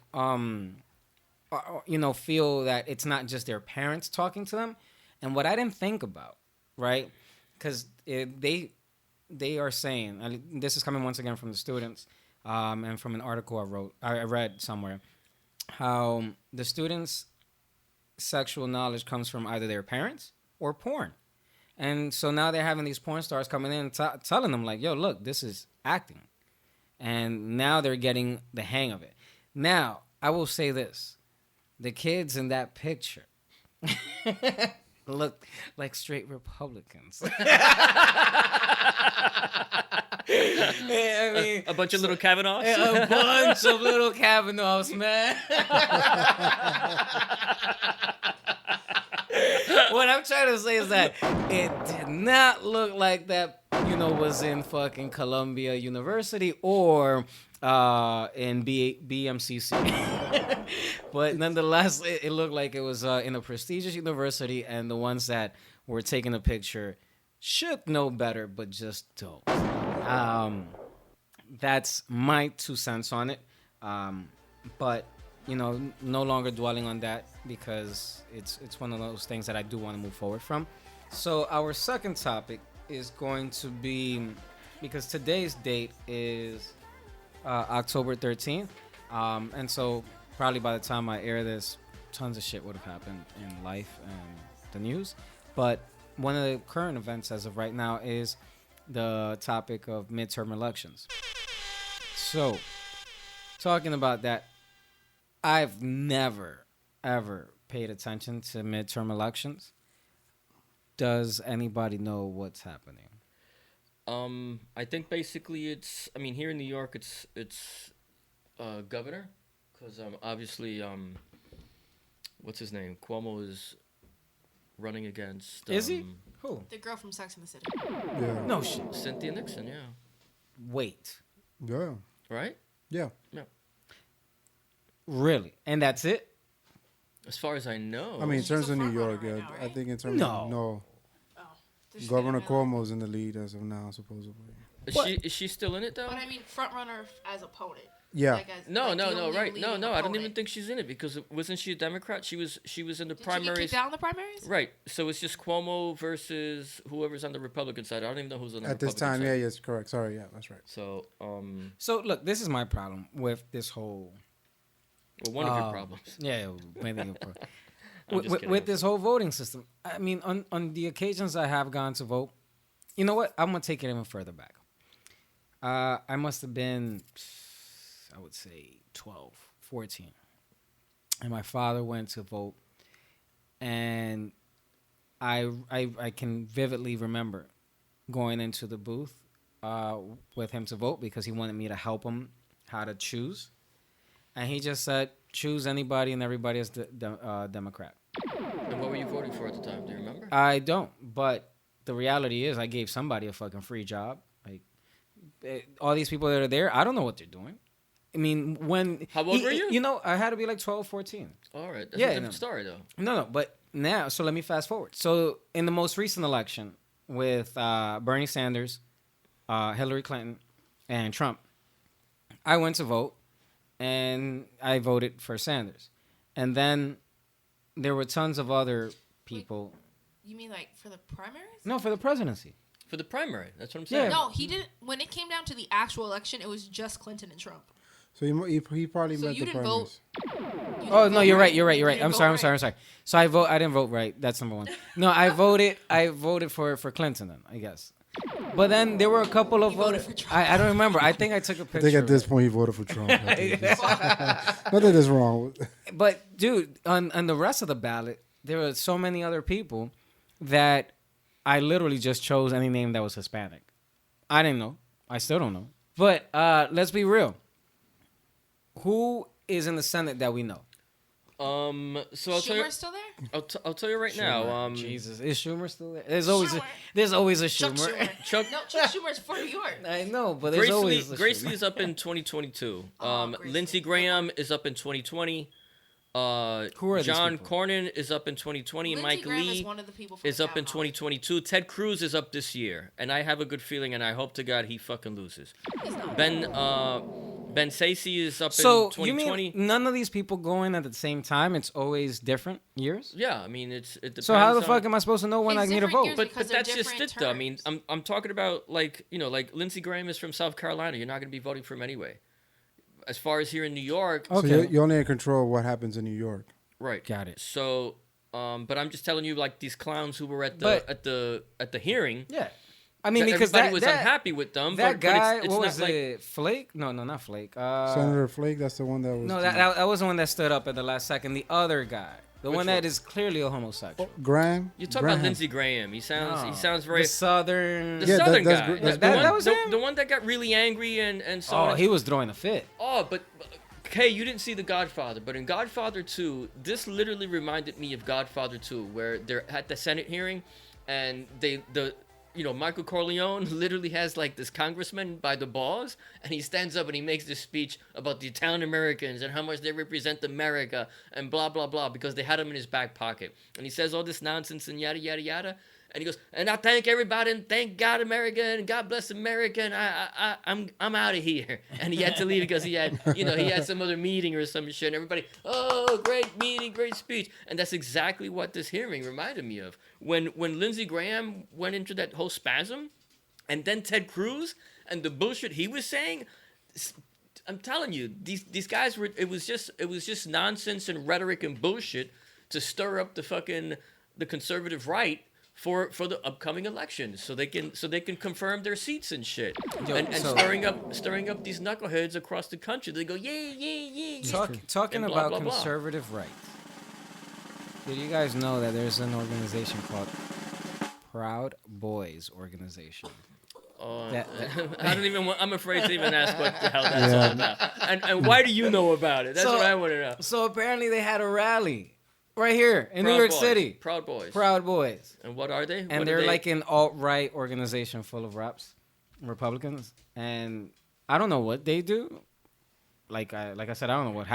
Speaker 1: feel that it's not just their parents talking to them. And what I didn't think about, right? Because they are saying, this is coming once again from the students, and from an article I read somewhere, how the students' sexual knowledge comes from either their parents or porn. And so now they're having these porn stars coming in and telling them like, yo, look, this is acting. And now they're getting the hang of it. Now, I will say this. The kids in that picture look like straight Republicans. I mean,
Speaker 6: a bunch of little Kavanaughs?
Speaker 1: A bunch of little Kavanaughs, man. What I'm trying to say is that it did not look like that, was in fucking Columbia University or in BMCC. But nonetheless, it looked like it was in a prestigious university, and the ones that were taking a picture should know better, but just don't. That's my 2 cents on it. But no longer dwelling on that because it's one of those things that I do want to move forward from. So our second topic is going to be, because today's date is October 13th, and so probably by the time I air this, tons of shit would have happened in life and the news. But one of the current events as of right now is the topic of midterm elections. So, talking about that, I've never, ever paid attention to midterm elections. Does anybody know what's happening?
Speaker 6: I think basically it's. I mean, here in New York, it's governor, because obviously what's his name? Cuomo is running against.
Speaker 1: Is he? Who?
Speaker 3: The girl from Sex and the City.
Speaker 2: Yeah.
Speaker 1: No shit.
Speaker 6: Cynthia Nixon, yeah.
Speaker 1: Wait.
Speaker 2: Yeah.
Speaker 6: Right?
Speaker 2: Yeah.
Speaker 6: Yeah.
Speaker 1: Really? And that's it?
Speaker 6: As far as I know.
Speaker 2: I mean, in
Speaker 3: She's
Speaker 2: terms
Speaker 3: a
Speaker 2: of New
Speaker 3: front
Speaker 2: York,
Speaker 3: runner
Speaker 2: yeah.
Speaker 3: right now,
Speaker 2: I
Speaker 3: right?
Speaker 2: think in terms
Speaker 1: No.
Speaker 2: of no,
Speaker 3: There's
Speaker 2: Governor
Speaker 3: been a-
Speaker 2: Cuomo's in the lead as of now, supposedly.
Speaker 6: Is she still in it though?
Speaker 3: But I mean, front runner as opponent.
Speaker 2: Yeah.
Speaker 3: Like as,
Speaker 6: No,
Speaker 3: like
Speaker 6: no,
Speaker 3: the
Speaker 6: no,
Speaker 3: only
Speaker 6: right.
Speaker 3: leading
Speaker 6: No, I don't even
Speaker 3: opponent.
Speaker 6: think she's in it, because wasn't she a Democrat? She was in the
Speaker 3: Did she get
Speaker 6: primaries.
Speaker 3: kicked out in the primaries?
Speaker 6: Right. So it's just Cuomo versus whoever's on the Republican side. I don't even know who's on the
Speaker 2: At this
Speaker 6: Republican
Speaker 2: time,
Speaker 6: side.
Speaker 2: yeah, yes, correct. Sorry, yeah, that's right.
Speaker 6: So,
Speaker 1: So, look, this is my problem with this whole...
Speaker 6: well, one of your problems.
Speaker 1: Yeah, maybe your problem.
Speaker 6: I'm just kidding.
Speaker 1: With this whole voting system. I mean, on the occasions I have gone to vote, you know what? I'm going to take it even further back. I must have been, I would say, 12, 14. And my father went to vote. And I can vividly remember going into the booth with him to vote because he wanted me to help him how to choose. And he just said, choose anybody and everybody is Democrat.
Speaker 6: And what were you voting for at the time? Do you remember?
Speaker 1: I don't, but the reality is I gave somebody a fucking free job. Like, all these people that are there, I don't know what they're doing. I mean, when...
Speaker 6: How old were you?
Speaker 1: You know, I had to be like 12, 14.
Speaker 6: All right. That's
Speaker 1: Yeah,
Speaker 6: a different
Speaker 1: no.
Speaker 6: story, though.
Speaker 1: No, but now, so let me fast forward. So in the most recent election with Bernie Sanders, Hillary Clinton, and Trump, I went to vote, and I voted for Sanders. And then there were tons of other people.
Speaker 3: You mean like for the primaries?
Speaker 1: No, for the presidency.
Speaker 6: For the primary. That's what I'm saying.
Speaker 1: Yeah.
Speaker 3: No, he didn't. When it came down to the actual election, it was just Clinton and Trump.
Speaker 2: So he probably
Speaker 3: So
Speaker 2: meant
Speaker 3: you
Speaker 2: the
Speaker 3: didn't
Speaker 2: primaries.
Speaker 3: vote. You
Speaker 1: Oh
Speaker 3: didn't
Speaker 1: no,
Speaker 3: vote
Speaker 1: you're right.
Speaker 3: You didn't
Speaker 1: I'm
Speaker 3: vote
Speaker 1: sorry. So I didn't vote right. That's number one. No, I voted for Clinton then, I guess. But then there were a couple of
Speaker 3: You voted
Speaker 1: other.
Speaker 3: for Trump.
Speaker 1: I don't remember. I think I took a
Speaker 2: I
Speaker 1: picture.
Speaker 2: think at
Speaker 1: of
Speaker 2: this
Speaker 1: it.
Speaker 2: point he voted for Trump. Not that it's wrong.
Speaker 1: But dude, on the rest of the ballot, there were so many other people that I literally just chose any name that was Hispanic. I didn't know. I still don't know. But let's be real. Who is in the Senate that we know?
Speaker 6: So I'll tell you.
Speaker 3: Schumer's still there?
Speaker 6: I'll tell you right now.
Speaker 1: Jesus, is Schumer still there? There's
Speaker 3: Schumer.
Speaker 1: always a
Speaker 3: Chuck
Speaker 1: Schumer.
Speaker 3: Schumer.
Speaker 6: Chuck
Speaker 3: No, Chuck Schumer's for New York.
Speaker 1: I know, but there's always a
Speaker 6: Gracely
Speaker 1: Schumer.
Speaker 6: is up in 2022.
Speaker 3: Gracely.
Speaker 6: Lindsey Graham is up in 2020.
Speaker 1: Who are these
Speaker 6: John
Speaker 1: people?
Speaker 6: Cornyn is up in 2020.
Speaker 3: Lindsey
Speaker 6: Mike
Speaker 3: Graham is
Speaker 6: Lee
Speaker 3: one of the people from
Speaker 6: is up in
Speaker 3: Kavanaugh.
Speaker 6: 2022. Ted Cruz is up this year, and I have a good feeling, and I hope to God he fucking loses.
Speaker 3: He's not.
Speaker 6: Ben Sasse is up
Speaker 1: So
Speaker 6: in
Speaker 1: you
Speaker 6: 2020.
Speaker 1: mean none of these people go in at the same time? It's always different years.
Speaker 6: Yeah, I mean it depends.
Speaker 1: So how the
Speaker 6: on-
Speaker 1: fuck am I supposed to know when
Speaker 3: It's
Speaker 1: I need to
Speaker 3: different
Speaker 1: vote?
Speaker 3: years.
Speaker 6: But
Speaker 3: Because they're
Speaker 6: that's just it
Speaker 3: different
Speaker 6: though. I mean,
Speaker 3: terms.
Speaker 6: I'm talking about like Lindsey Graham is from South Carolina. You're not going to be voting for him anyway. As far as here in New York,
Speaker 1: Okay.
Speaker 2: So you're only in control of what happens in New York.
Speaker 6: right?
Speaker 1: Got it.
Speaker 6: So, but I'm just telling you, like these clowns who were at the at the hearing.
Speaker 1: Yeah, I mean
Speaker 6: that
Speaker 1: because
Speaker 6: everybody
Speaker 1: that
Speaker 6: was unhappy with them.
Speaker 1: that
Speaker 6: but
Speaker 1: guy,
Speaker 6: it's
Speaker 1: what
Speaker 6: not
Speaker 1: was
Speaker 6: like,
Speaker 1: it? Flake? No, not Flake.
Speaker 2: Senator Flake, that's the one that was.
Speaker 1: No, that was the one that stood up at the last second. The other guy, the
Speaker 6: Which
Speaker 1: one that
Speaker 6: one?
Speaker 1: is clearly a homosexual.
Speaker 2: Graham.
Speaker 6: You talk
Speaker 2: Graham.
Speaker 6: about Lindsey Graham. He sounds very
Speaker 1: the Southern.
Speaker 6: the
Speaker 2: Yeah,
Speaker 6: Southern
Speaker 2: that's
Speaker 6: guy.
Speaker 2: gr- that's
Speaker 6: the,
Speaker 2: Graham.
Speaker 6: one,
Speaker 1: That was him?
Speaker 6: the one that got really angry and so
Speaker 1: Oh,
Speaker 6: on.
Speaker 1: he was throwing a fit.
Speaker 6: Oh, but hey, you didn't see The Godfather, but in Godfather 2, this literally reminded me of Godfather 2, where they're at the Senate hearing, and Michael Corleone literally has like this congressman by the balls, and he stands up and he makes this speech about the Italian Americans and how much they represent America and blah blah blah because they had him in his back pocket, and he says all this nonsense and yada yada yada. And he goes, and I thank everybody and thank God America and God bless America and I'm out of here. And he had to leave because he had some other meeting or some shit. And everybody, oh, great meeting, great speech. And that's exactly what this hearing reminded me of. When Lindsey Graham went into that whole spasm, and then Ted Cruz and the bullshit he was saying, I'm telling you, these guys were. It was just nonsense and rhetoric and bullshit to stir up the conservative right. for the upcoming elections, so they can confirm their seats and shit,
Speaker 1: Yo,
Speaker 6: and
Speaker 1: so-
Speaker 6: stirring up these knuckleheads across the country. They go yeah.
Speaker 1: Talking
Speaker 6: and blah,
Speaker 1: about
Speaker 6: blah, blah.
Speaker 1: conservative rights. Did you guys know that there's an organization called Proud Boys Organization? That-
Speaker 6: I don't even. I'm afraid to even ask what the hell that's all about. And why do you know about it? That's
Speaker 1: So-
Speaker 6: what I want to know.
Speaker 1: So apparently they had a rally right here in New
Speaker 6: Proud
Speaker 1: York
Speaker 6: Boys.
Speaker 1: City.
Speaker 6: Proud Boys.
Speaker 1: Proud Boys.
Speaker 6: And what are they?
Speaker 1: And
Speaker 6: What are
Speaker 1: they're
Speaker 6: they?
Speaker 1: like an alt-right organization full of Republicans. And I don't know what they do. Like I said, I don't know what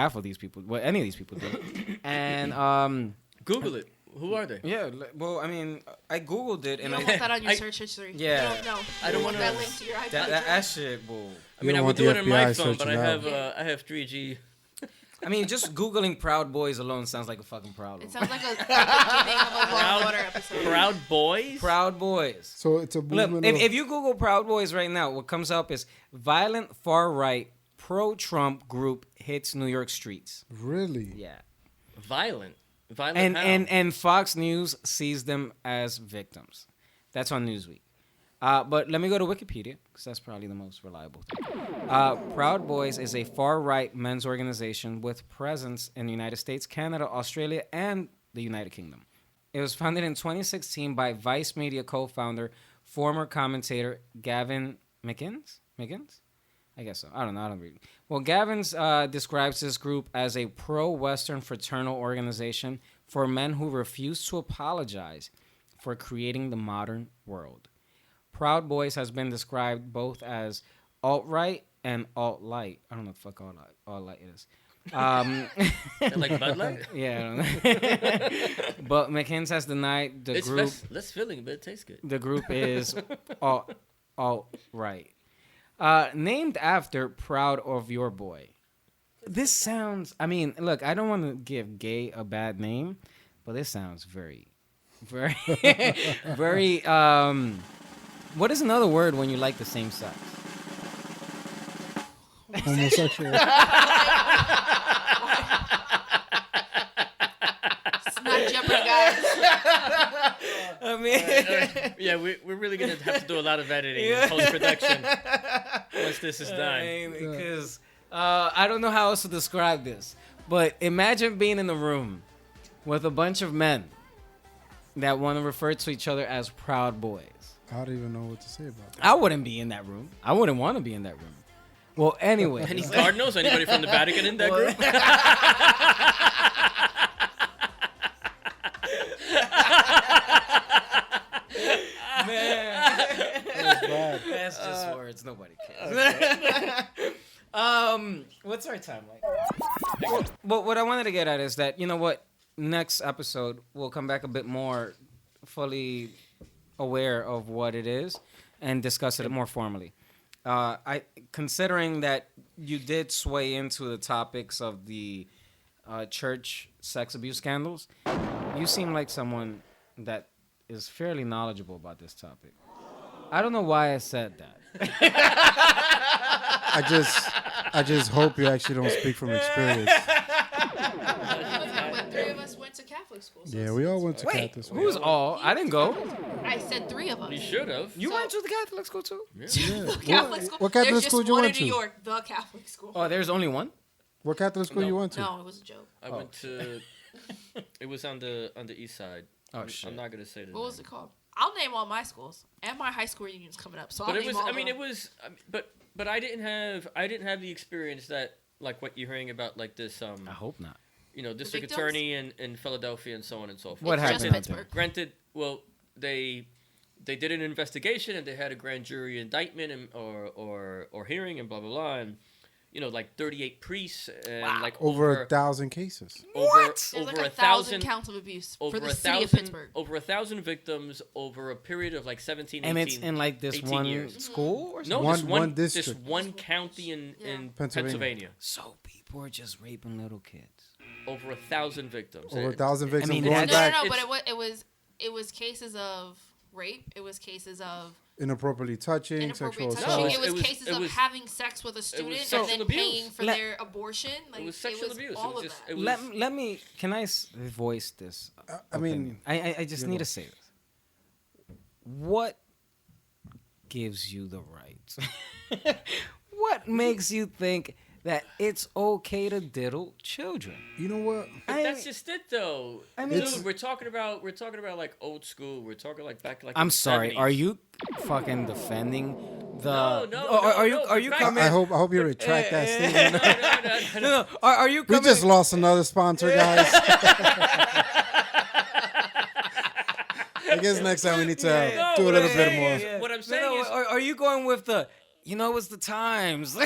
Speaker 1: any of these people do. And
Speaker 6: Google it. Who are they?
Speaker 1: yeah, well, I mean, I googled it
Speaker 3: You
Speaker 1: and
Speaker 3: don't want that on your search history.
Speaker 1: Yeah.
Speaker 3: You don't know.
Speaker 6: I don't
Speaker 3: want
Speaker 6: wanna-
Speaker 3: that link to your iPad.
Speaker 1: that shit, bull.
Speaker 6: I mean, I
Speaker 2: don't
Speaker 6: would
Speaker 2: want
Speaker 6: do
Speaker 2: the
Speaker 6: it on my
Speaker 2: FBI
Speaker 6: phone, but I
Speaker 2: searching
Speaker 6: have 3G.
Speaker 1: I mean, just googling Proud Boys alone sounds like a fucking problem.
Speaker 3: It sounds like the beginning of a Law and Order episode.
Speaker 6: Proud Boys.
Speaker 1: Proud Boys.
Speaker 2: So it's a
Speaker 1: Look,
Speaker 2: movement.
Speaker 1: if you Google Proud Boys right now, what comes up is violent far-right pro-Trump group hits New York streets.
Speaker 2: really?
Speaker 1: Yeah.
Speaker 6: Violent. Violent.
Speaker 1: And
Speaker 6: how?
Speaker 1: and Fox News sees them as victims. That's on Newsweek. But let me go to Wikipedia, because that's probably the most reliable thing. Proud Boys is a far-right men's organization with presence in the United States, Canada, Australia, and the United Kingdom. It was founded in 2016 by Vice Media co-founder, former commentator Gavin McInnes? I guess so. I don't know. I don't read. Well, Gavin's describes this group as a pro-Western fraternal organization for men who refuse to apologize for creating the modern world. Proud Boys has been described both as alt-right and alt-light. I don't know what the fuck alt-light is.
Speaker 6: Like Bud Light.
Speaker 1: Yeah, I don't know. But McInnes has denied the
Speaker 6: It's
Speaker 1: group.
Speaker 6: less filling, but it tastes good.
Speaker 1: The group is alt-right. Named after Proud of Your Boy. This sounds, I mean, look, I don't want to give gay a bad name, but this sounds very, very, what is another word when you like the same sex?
Speaker 2: Homosexual.
Speaker 3: It's not Jeopardy, guys.
Speaker 1: I mean,
Speaker 6: Yeah, we're really gonna have to do a lot of editing and post production once this is done.
Speaker 1: because I don't know how else to describe this, but imagine being in the room with a bunch of men that want to refer to each other as Proud Boys.
Speaker 2: I don't even know what to say about that.
Speaker 1: I wouldn't be in that room. I wouldn't want to be in that room. Well, anyway.
Speaker 6: Any cardinals? Anybody from the Vatican in that group?
Speaker 1: Man.
Speaker 2: That's bad.
Speaker 1: That's just words. Nobody cares. What's our time like? Well, what I wanted to get at is that, you know what? Next episode, we'll come back a bit more fully aware of what it is and discuss it more formally. Considering that you did sway into the topics of the church sex abuse scandals, you seem like someone that is fairly knowledgeable about this topic. I don't know why I said that.
Speaker 2: I just hope you actually don't speak from experience.
Speaker 3: But three of us went to Catholic school. So
Speaker 2: Yeah, we all went to
Speaker 1: Wait,
Speaker 2: Catholic school.
Speaker 1: who's all? I didn't go.
Speaker 3: I said three of us.
Speaker 6: You should have.
Speaker 1: You went to the Catholic school too?
Speaker 2: Yeah.
Speaker 3: The Catholic school.
Speaker 2: What Catholic
Speaker 3: There's
Speaker 2: school
Speaker 3: just
Speaker 2: you
Speaker 3: one
Speaker 2: went
Speaker 3: in New
Speaker 2: to?
Speaker 3: York, the Catholic school.
Speaker 1: Oh, there's only one?
Speaker 2: What Catholic school you went to?
Speaker 3: No, it was a joke.
Speaker 6: I went to. It was on the east side.
Speaker 1: Oh, shit.
Speaker 6: I'm not gonna say the
Speaker 3: What was
Speaker 6: name.
Speaker 3: it called? I'll name all my schools, and my high school reunion's coming up. So
Speaker 6: But
Speaker 3: I'll
Speaker 6: it was.
Speaker 3: name all
Speaker 6: I mean,
Speaker 3: of
Speaker 6: it
Speaker 3: them.
Speaker 6: was. But I didn't have the experience that like what you're hearing about like this
Speaker 1: I hope not.
Speaker 6: district
Speaker 3: victims?
Speaker 6: attorney in Philadelphia and so on and so forth.
Speaker 1: What
Speaker 3: It's
Speaker 1: happened
Speaker 3: just
Speaker 1: out
Speaker 3: Pittsburgh.
Speaker 1: there?
Speaker 6: Granted, well, they did an investigation and they had a grand jury indictment and or hearing and blah blah blah and like 38 priests and like
Speaker 2: Over 1,000 cases.
Speaker 3: There's
Speaker 6: over
Speaker 3: like
Speaker 6: a
Speaker 3: 1,000
Speaker 6: thousand
Speaker 3: counts of abuse
Speaker 6: over
Speaker 3: for the
Speaker 6: a
Speaker 3: city of
Speaker 6: thousand
Speaker 3: Pittsburgh.
Speaker 6: over 1,000 victims over a period of like 17
Speaker 1: And
Speaker 6: 18,
Speaker 1: it's in like this
Speaker 6: 18
Speaker 1: one
Speaker 6: years.
Speaker 1: school or something?
Speaker 6: No, this
Speaker 2: One
Speaker 6: one this
Speaker 2: district.
Speaker 6: one county in
Speaker 2: Pennsylvania.
Speaker 6: Pennsylvania.
Speaker 1: So people are just raping little kids.
Speaker 6: Over 1,000 victims.
Speaker 2: Over 1,000 victims
Speaker 1: mean,
Speaker 2: going
Speaker 1: that's-
Speaker 2: back
Speaker 3: No,
Speaker 6: It's-
Speaker 3: but it was cases of rape. It was cases of
Speaker 2: inappropriately touching,
Speaker 3: inappropriate
Speaker 2: sexual
Speaker 3: touching.
Speaker 2: assault.
Speaker 3: it was
Speaker 6: It was-
Speaker 3: cases
Speaker 6: it
Speaker 3: of
Speaker 6: was-
Speaker 3: having sex with a student and
Speaker 6: sexual
Speaker 3: then
Speaker 6: abuse.
Speaker 3: paying for
Speaker 1: Let-
Speaker 3: their abortion. Like,
Speaker 6: It was sexual abuse.
Speaker 3: All
Speaker 6: It was
Speaker 3: of
Speaker 6: just
Speaker 3: that.
Speaker 6: it was
Speaker 1: Let me, can I voice this?
Speaker 2: I mean,
Speaker 1: opinion? I just need to say this. what gives you the right? What makes you think that it's okay to diddle children?
Speaker 2: You know what?
Speaker 6: But that's just it, though.
Speaker 1: I mean,
Speaker 6: dude, we're talking about like old school. We're talking like back like.
Speaker 1: I'm
Speaker 6: in the
Speaker 1: sorry.
Speaker 6: 70s.
Speaker 1: Are you fucking defending the? Are you
Speaker 6: back-
Speaker 1: coming?
Speaker 2: I hope you retract that statement.
Speaker 6: No.
Speaker 1: Are you
Speaker 2: We
Speaker 1: coming?
Speaker 2: just lost another sponsor, guys. I guess next time we need to do a little bit more.
Speaker 6: What I'm saying is,
Speaker 1: are you going with the? You know, it's the times.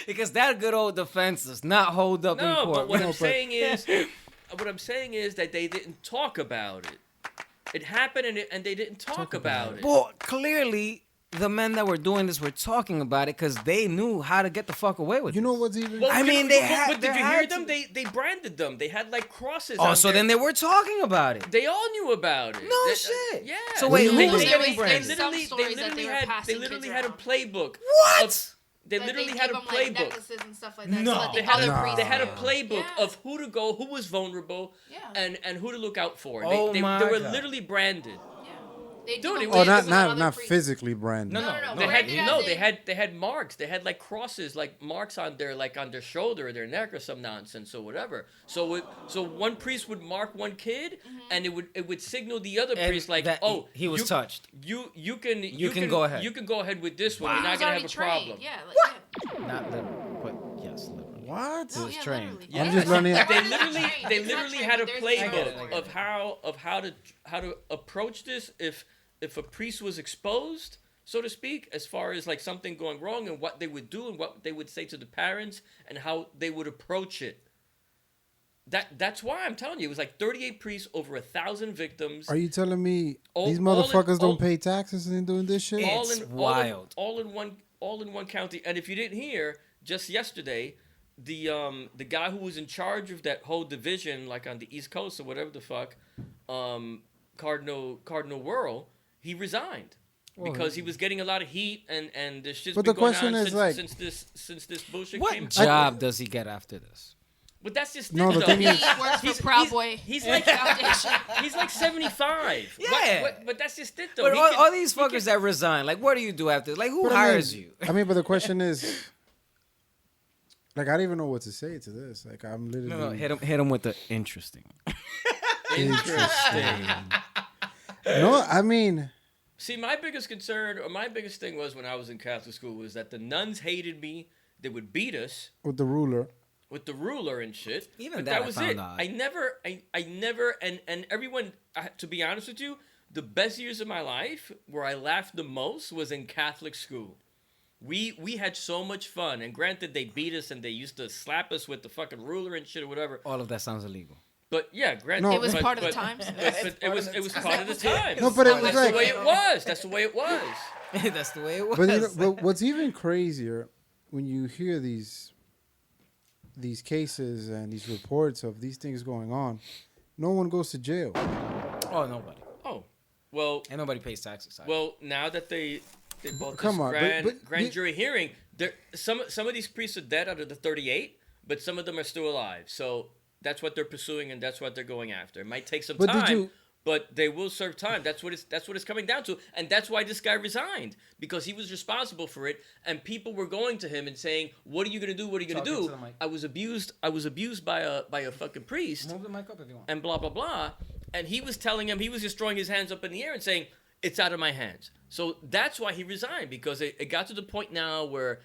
Speaker 1: Because that good old defense does not hold up in
Speaker 6: no.
Speaker 1: court.
Speaker 6: But what I'm saying is that they didn't talk about it. It happened, and they didn't talk about it.
Speaker 1: Well, clearly, the men that were doing this were talking about it because they knew how to get the fuck away with it.
Speaker 2: You know what's even?
Speaker 6: Well,
Speaker 1: I mean,
Speaker 6: but did
Speaker 1: there
Speaker 6: you
Speaker 1: had
Speaker 6: hear
Speaker 1: to
Speaker 6: them? They branded them. They had like crosses.
Speaker 1: Oh,
Speaker 6: on
Speaker 1: so
Speaker 6: there.
Speaker 1: then they were talking about it.
Speaker 6: They all knew about it.
Speaker 1: No
Speaker 6: They-
Speaker 1: shit.
Speaker 6: Yeah.
Speaker 1: So wait, who
Speaker 2: They-
Speaker 1: was
Speaker 2: they-
Speaker 1: getting
Speaker 3: they-
Speaker 1: branded?
Speaker 3: they- Some stories that they were
Speaker 6: they
Speaker 3: passing
Speaker 6: literally
Speaker 3: kids
Speaker 6: had a
Speaker 3: around.
Speaker 6: playbook.
Speaker 1: What?
Speaker 6: They
Speaker 3: That
Speaker 6: literally
Speaker 3: they
Speaker 6: had a
Speaker 3: give them, like,
Speaker 6: playbook.
Speaker 3: necklaces and stuff like that.
Speaker 1: No.
Speaker 3: So that the
Speaker 6: They had
Speaker 3: other
Speaker 6: a
Speaker 3: priests
Speaker 6: they had a
Speaker 3: knew.
Speaker 6: playbook
Speaker 3: Yeah.
Speaker 6: of who to go, who was vulnerable,
Speaker 3: Yeah.
Speaker 6: and who to look out for.
Speaker 1: Oh
Speaker 6: they
Speaker 1: my
Speaker 6: were
Speaker 1: God.
Speaker 6: literally branded.
Speaker 3: Yeah. They
Speaker 6: Dude,
Speaker 3: give
Speaker 6: it
Speaker 3: them
Speaker 6: was-
Speaker 2: Oh,
Speaker 3: witnesses
Speaker 2: not
Speaker 3: and
Speaker 2: not
Speaker 3: other priests.
Speaker 2: physically branded.
Speaker 1: No.
Speaker 6: They had
Speaker 3: branded as
Speaker 6: no.
Speaker 3: in-
Speaker 6: They had marks. They had like crosses, like marks on their shoulder, or their neck, or some nonsense, or whatever. So one priest would mark one kid, and it would signal the other
Speaker 1: And
Speaker 6: priest like,
Speaker 1: that
Speaker 6: oh,
Speaker 1: he was touched.
Speaker 6: You
Speaker 1: can go ahead.
Speaker 6: You can go ahead with this one.
Speaker 1: Wow.
Speaker 6: You're
Speaker 3: He
Speaker 6: not
Speaker 3: was
Speaker 6: gonna
Speaker 3: already
Speaker 6: have a
Speaker 3: trained.
Speaker 6: problem.
Speaker 3: Yeah. Like,
Speaker 1: Not literally, but yes, literally.
Speaker 2: What?
Speaker 3: No,
Speaker 1: was
Speaker 3: yeah,
Speaker 1: trained.
Speaker 3: literally.
Speaker 6: Yeah.
Speaker 2: I'm just learning.
Speaker 6: They
Speaker 3: Trained.
Speaker 6: literally
Speaker 3: It's not trained,
Speaker 6: had a
Speaker 3: but there's
Speaker 6: playbook
Speaker 3: training.
Speaker 6: of how to approach this if a priest was exposed, so to speak, as far as like something going wrong, and what they would do and what they would say to the parents and how they would approach it. That's why I'm telling you, it was like 38 priests, over 1,000 victims.
Speaker 2: Are you telling me
Speaker 6: All-
Speaker 2: these
Speaker 6: all in-
Speaker 2: motherfuckers
Speaker 6: all-
Speaker 2: don't pay taxes and doing this shit?
Speaker 1: It's wild.
Speaker 6: all in one county. And if you didn't hear, just yesterday, the guy who was in charge of that whole division, like on the East Coast or whatever the fuck, Cardinal Wuerl, he resigned because he was getting a lot of heat, and this shit's
Speaker 2: But
Speaker 6: been
Speaker 2: the
Speaker 6: going
Speaker 2: question
Speaker 6: on
Speaker 2: is, like-
Speaker 6: since this bullshit
Speaker 1: What
Speaker 6: came.
Speaker 1: job does he get after this?
Speaker 6: But that's just
Speaker 2: No,
Speaker 6: it,
Speaker 2: the
Speaker 6: though.
Speaker 2: thing
Speaker 3: He
Speaker 2: is-
Speaker 3: works for Proud Boy.
Speaker 6: He's like
Speaker 3: Foundation.
Speaker 6: he's like 75.
Speaker 1: Yeah.
Speaker 6: But that's just it though.
Speaker 1: But
Speaker 6: He
Speaker 1: all,
Speaker 6: can-
Speaker 1: all these
Speaker 6: he
Speaker 1: fuckers
Speaker 6: can-
Speaker 1: that resign, like, what do you do after? Like, who
Speaker 2: But
Speaker 1: hires you?
Speaker 2: I mean, but the question is, like, I don't even know what to say to this. Like, I'm literally
Speaker 1: No, hit him with the interesting.
Speaker 6: Interesting.
Speaker 2: No, I mean,
Speaker 6: See, my biggest concern, or my biggest thing was when I was in Catholic school, was that the nuns hated me. They would beat us
Speaker 2: with the ruler.
Speaker 6: with the ruler and shit.
Speaker 1: Even
Speaker 6: but
Speaker 1: that I
Speaker 6: was
Speaker 1: found
Speaker 6: it.
Speaker 1: odd.
Speaker 6: I never, and everyone, to be honest with you, the best years of my life, where I laughed the most, was in Catholic school. We had so much fun, and granted, they beat us and they used to slap us with the fucking ruler and shit or whatever.
Speaker 1: All of that sounds illegal.
Speaker 6: But yeah, granted,
Speaker 2: No,
Speaker 3: It was
Speaker 6: but-
Speaker 3: part of the
Speaker 6: but-
Speaker 3: times.
Speaker 6: But it was part of the time.
Speaker 2: No, but it was
Speaker 6: that's
Speaker 2: like-
Speaker 6: the way it was. That's the way it was.
Speaker 1: That's the way it was.
Speaker 2: But, you know, but what's even crazier when you hear these cases and these reports of these things going on, no one goes to jail.
Speaker 1: Oh, nobody.
Speaker 6: Oh, well,
Speaker 1: And nobody pays taxes. either.
Speaker 6: well. Now that they bought
Speaker 2: Come
Speaker 6: this
Speaker 2: on, but
Speaker 6: grand
Speaker 2: you-
Speaker 6: jury hearing, some of these priests are dead out of the 38, but some of them are still alive. So that's what they're pursuing, and that's what they're going after. It might take some
Speaker 2: But did
Speaker 6: time.
Speaker 2: you-
Speaker 6: But they will serve time. That's what it's coming down to, and that's why this guy resigned, because he was responsible for it, and people were going to him and saying, "What are you gonna do? What are you gonna
Speaker 1: Talk into
Speaker 6: do?"
Speaker 1: the mic.
Speaker 6: I was abused by a fucking priest,
Speaker 1: Move the mic up if you want.
Speaker 6: and blah blah blah. And he was telling him, he was just throwing his hands up in the air and saying, "It's out of my hands." So that's why he resigned, because it got to the point now where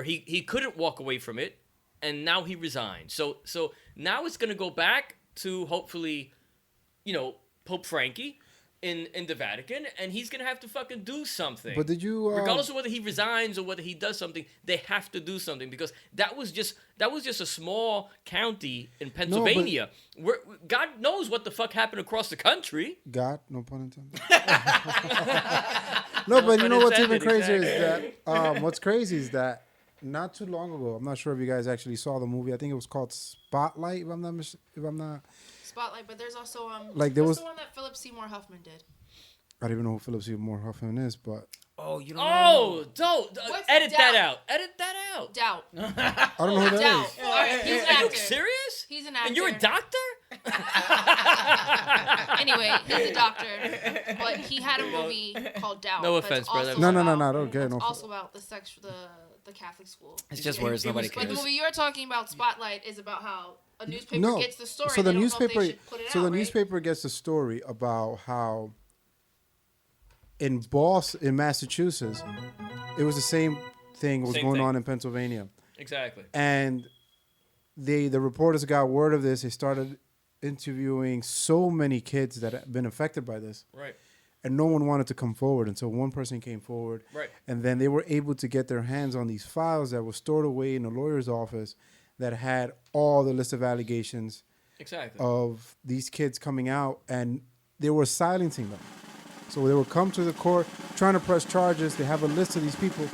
Speaker 6: he couldn't walk away from it, and now he resigned. So now it's gonna go back to, hopefully, Pope Frankie in the Vatican, and he's gonna have to fucking do something.
Speaker 2: But did you?
Speaker 6: Regardless of whether he resigns or whether he does something, they have to do something, because that was just a small county in Pennsylvania. Where God knows what the fuck happened across the country.
Speaker 2: God, no pun intended. No, but you know what's even crazier is that what's crazy is that not too long ago, I'm not sure if you guys actually saw the movie. I think it was called Spotlight. If I'm not.
Speaker 3: Spotlight, but there's also
Speaker 2: Like, there
Speaker 3: what's
Speaker 2: was-
Speaker 3: the one that Philip Seymour Huffman did.
Speaker 2: I don't even know who Philip Seymour Huffman is, but
Speaker 1: Oh, you don't
Speaker 6: Oh, don't
Speaker 3: What's
Speaker 6: edit
Speaker 3: Doubt?
Speaker 6: that out. Edit that out.
Speaker 3: Doubt.
Speaker 2: I don't know who that
Speaker 3: Doubt.
Speaker 2: is.
Speaker 3: All right, he's an
Speaker 6: Are you
Speaker 3: actor.
Speaker 6: serious?
Speaker 3: He's an actor.
Speaker 6: And you're a doctor?
Speaker 3: Anyway, he's a doctor, but he had a movie called Doubt.
Speaker 6: No
Speaker 3: that's
Speaker 6: offense,
Speaker 3: also
Speaker 6: brother.
Speaker 2: No,
Speaker 3: about-
Speaker 2: don't get
Speaker 3: It's
Speaker 2: no.
Speaker 3: also about the Catholic school.
Speaker 1: It's just words. Nobody
Speaker 3: But the
Speaker 1: cares.
Speaker 3: movie you're talking about, Spotlight, is about how a newspaper
Speaker 2: No.
Speaker 3: gets the story.
Speaker 2: So the
Speaker 3: and they don't know if they
Speaker 2: newspaper,
Speaker 3: should put it
Speaker 2: so
Speaker 3: out,
Speaker 2: the
Speaker 3: right?
Speaker 2: newspaper gets the story about how in Boston, in Massachusetts, it was the same thing was
Speaker 6: Same
Speaker 2: going
Speaker 6: thing.
Speaker 2: on in Pennsylvania,
Speaker 6: Exactly.
Speaker 2: and the reporters got word of this. They started interviewing so many kids that had been affected by this,
Speaker 6: Right.
Speaker 2: and no one wanted to come forward until one person came forward.
Speaker 6: Right.
Speaker 2: And then they were able to get their hands on these files that were stored away in a lawyer's office that had all the list of allegations
Speaker 6: Exactly.
Speaker 2: of these kids coming out, and they were silencing them. So they would come to the court trying to press charges. They have a list of these people,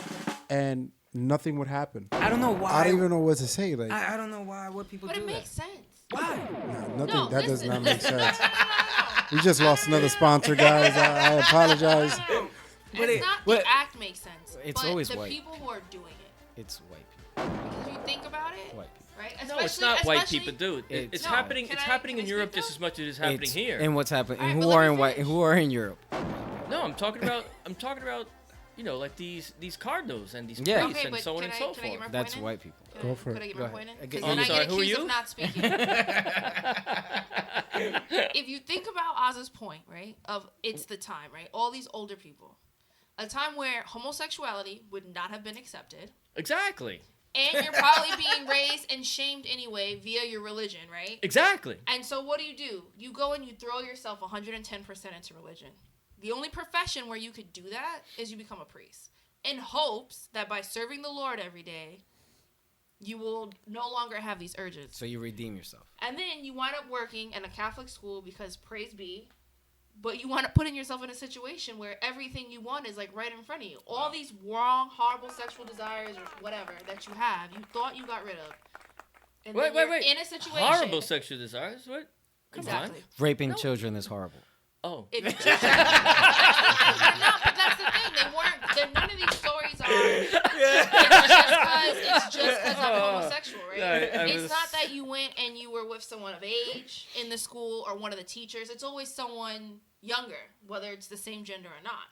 Speaker 2: and nothing would happen.
Speaker 1: I don't know why.
Speaker 2: I don't even know what to say. Like,
Speaker 1: I don't know why. What people
Speaker 3: But
Speaker 1: do
Speaker 3: it
Speaker 1: that?
Speaker 3: makes sense.
Speaker 1: Why?
Speaker 2: nothing.
Speaker 3: No,
Speaker 2: that does
Speaker 3: listen.
Speaker 2: not make sense. We just lost another sponsor, guys. I apologize.
Speaker 1: But
Speaker 3: It's
Speaker 1: it-
Speaker 3: not
Speaker 1: but-
Speaker 3: the act makes sense.
Speaker 1: It's
Speaker 3: but
Speaker 1: always
Speaker 3: the
Speaker 1: white.
Speaker 3: people who are doing it.
Speaker 1: It's white people.
Speaker 3: Because you think about it,
Speaker 1: White people.
Speaker 3: right?
Speaker 6: No, it's not white
Speaker 3: especially-
Speaker 6: people, dude. It's
Speaker 1: No,
Speaker 6: happening.
Speaker 3: can
Speaker 6: It's
Speaker 3: I-
Speaker 6: happening
Speaker 3: can
Speaker 6: in
Speaker 3: I
Speaker 6: Europe
Speaker 3: speak
Speaker 6: just
Speaker 3: though?
Speaker 6: as much as it's happening
Speaker 1: It's-
Speaker 6: here.
Speaker 1: And what's happening?
Speaker 3: Alright,
Speaker 1: And
Speaker 3: but
Speaker 1: who
Speaker 3: let
Speaker 1: are
Speaker 3: me
Speaker 1: in white?
Speaker 3: finish.
Speaker 1: Who are in Europe?
Speaker 6: No, I'm talking about. You know, like these cardinals and these
Speaker 1: Yeah.
Speaker 6: priests
Speaker 3: Okay,
Speaker 6: and
Speaker 3: but
Speaker 6: so on
Speaker 3: can
Speaker 6: and
Speaker 3: I-
Speaker 6: so
Speaker 3: can I get
Speaker 6: forth.
Speaker 3: my
Speaker 1: That's
Speaker 3: point in?
Speaker 1: white people.
Speaker 3: Could
Speaker 2: Go
Speaker 3: I-
Speaker 2: for it.
Speaker 3: Could I get
Speaker 1: Go
Speaker 3: my
Speaker 1: ahead.
Speaker 3: point in?
Speaker 1: I get-
Speaker 3: Because
Speaker 1: Oh,
Speaker 3: then
Speaker 6: I'm
Speaker 3: I
Speaker 6: sorry,
Speaker 3: get
Speaker 6: who are
Speaker 3: accused
Speaker 6: you?
Speaker 3: of not speaking. If you think about Oz's point, right, of it's the time, right? All these older people. A time where homosexuality would not have been accepted.
Speaker 6: Exactly.
Speaker 3: And you're probably being raised and shamed anyway via your religion, right?
Speaker 6: Exactly.
Speaker 3: And so what do? You go and you throw yourself 110% into religion. The only profession where you could do that is you become a priest. In hopes that by serving the Lord every day, you will no longer have these urges.
Speaker 1: So you redeem yourself.
Speaker 3: And then you wind up working in a Catholic school because praise be, but you wind up putting yourself in a situation where everything you want is like right in front of you. All these wrong, horrible sexual desires or whatever that you have, you thought you got rid of. And then you're
Speaker 6: Wait.
Speaker 3: in a situation.
Speaker 6: Horrible sexual desires. What? Come
Speaker 3: Exactly.
Speaker 1: Raping children is horrible.
Speaker 6: on. Oh.
Speaker 3: If you just, no, but that's the thing. They weren't. None of these stories are. It's just because I'm homosexual, right? It's not that you went and you were with someone of age in the school or one of the teachers. It's always someone younger, whether it's the same gender or not.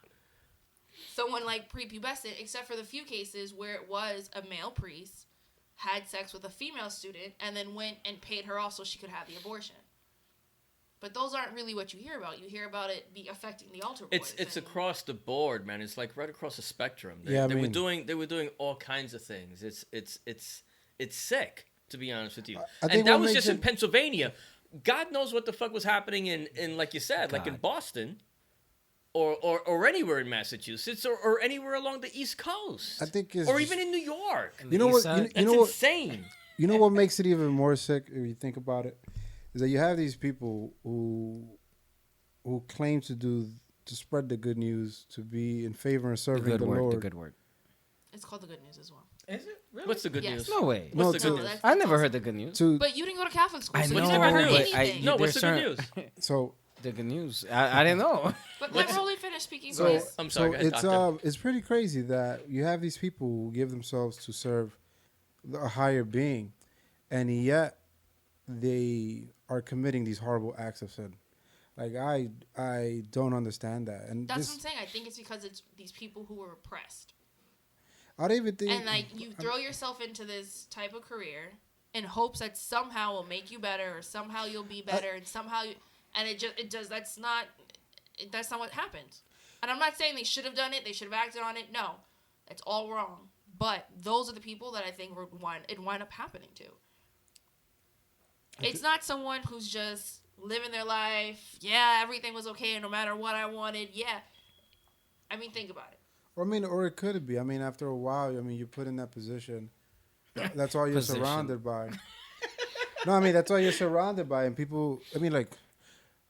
Speaker 3: Someone like prepubescent, except for the few cases where it was a male priest had sex with a female student and then went and paid her off so she could have the abortion. But those aren't really what you hear about. You hear about it be affecting the altar boys.
Speaker 6: It's
Speaker 3: and-
Speaker 6: across the board, man. It's like right across the spectrum.
Speaker 2: Yeah, I
Speaker 6: They
Speaker 2: mean-
Speaker 6: were doing all kinds of things. It's sick, to be honest with you.
Speaker 2: I think
Speaker 6: And that
Speaker 2: what
Speaker 6: was
Speaker 2: makes
Speaker 6: just in
Speaker 2: it-
Speaker 6: Pennsylvania. God knows what the fuck was happening in like you said, like in
Speaker 1: God.
Speaker 6: Boston, or anywhere in Massachusetts, or anywhere along the East Coast.
Speaker 2: I think it's
Speaker 6: or
Speaker 2: just-
Speaker 6: even in New York.
Speaker 2: You know what?
Speaker 1: East side?
Speaker 2: You
Speaker 6: That's
Speaker 2: know what?
Speaker 6: insane.
Speaker 2: You know what makes it even more sick if you think about it, is that you have these people who claim to spread the good news, to be in favor and
Speaker 1: The
Speaker 2: serving
Speaker 1: good
Speaker 2: the
Speaker 1: word.
Speaker 2: Lord.
Speaker 1: The good word.
Speaker 3: It's called the good news as well.
Speaker 1: Is it? Really?
Speaker 6: What's the good
Speaker 3: Yes.
Speaker 6: news?
Speaker 1: No way.
Speaker 2: No,
Speaker 6: What's the
Speaker 2: to-
Speaker 6: good news?
Speaker 1: I never heard the good news.
Speaker 2: To
Speaker 3: But you didn't go to Catholic school,
Speaker 1: I
Speaker 3: so
Speaker 1: know,
Speaker 3: you never heard
Speaker 6: but
Speaker 3: anything.
Speaker 6: No, what's
Speaker 1: there's
Speaker 6: the good
Speaker 1: certain-
Speaker 6: news?
Speaker 2: so
Speaker 1: The good news. I didn't know.
Speaker 3: But let Rolly finish speaking,
Speaker 2: so
Speaker 3: please.
Speaker 6: I'm sorry,
Speaker 2: so
Speaker 6: go ahead,
Speaker 2: it's
Speaker 6: doctor.
Speaker 2: it's pretty crazy that you have these people who give themselves to serve a higher being, and yet they are committing these horrible acts of sin. Like I don't understand that, and
Speaker 3: That's
Speaker 2: this,
Speaker 3: what I'm saying. I think it's because it's these people who were oppressed.
Speaker 2: I don't even think.
Speaker 3: And like you throw yourself into this type of career in hopes that somehow will make you better or somehow you'll be better and somehow you, and it does that's not what happens. And I'm not saying they should have done it, they should have acted on it. No. That's all wrong. But those are the people that I think it wind up happening to. It's not someone who's just living their life. Yeah, everything was okay no matter what I wanted. Yeah. I mean, think about it.
Speaker 2: Or, I mean, or it could be. I mean, after a while, I mean, you're put in that position. That's all you're
Speaker 1: Position.
Speaker 2: surrounded by. No, I mean, that's all you're surrounded by. And people, I mean, like,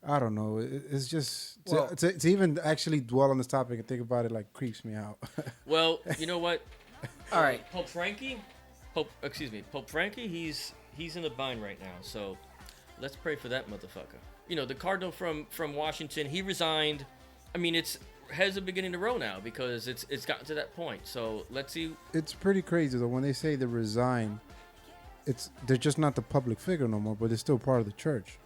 Speaker 2: I don't know. It's just,
Speaker 1: Well-
Speaker 2: to even actually dwell on this topic and think about it, like, creeps me out.
Speaker 6: Well, you know what?
Speaker 1: All right.
Speaker 6: Pope Frankie, he's in a bind right now. So let's pray for that motherfucker. You know, the cardinal from Washington, he resigned. I mean, it's heads are beginning to roll now because it's gotten to that point. So let's see.
Speaker 2: It's pretty crazy, though, when they say they resign. They're just not the public figure no more, but they're still part of the church.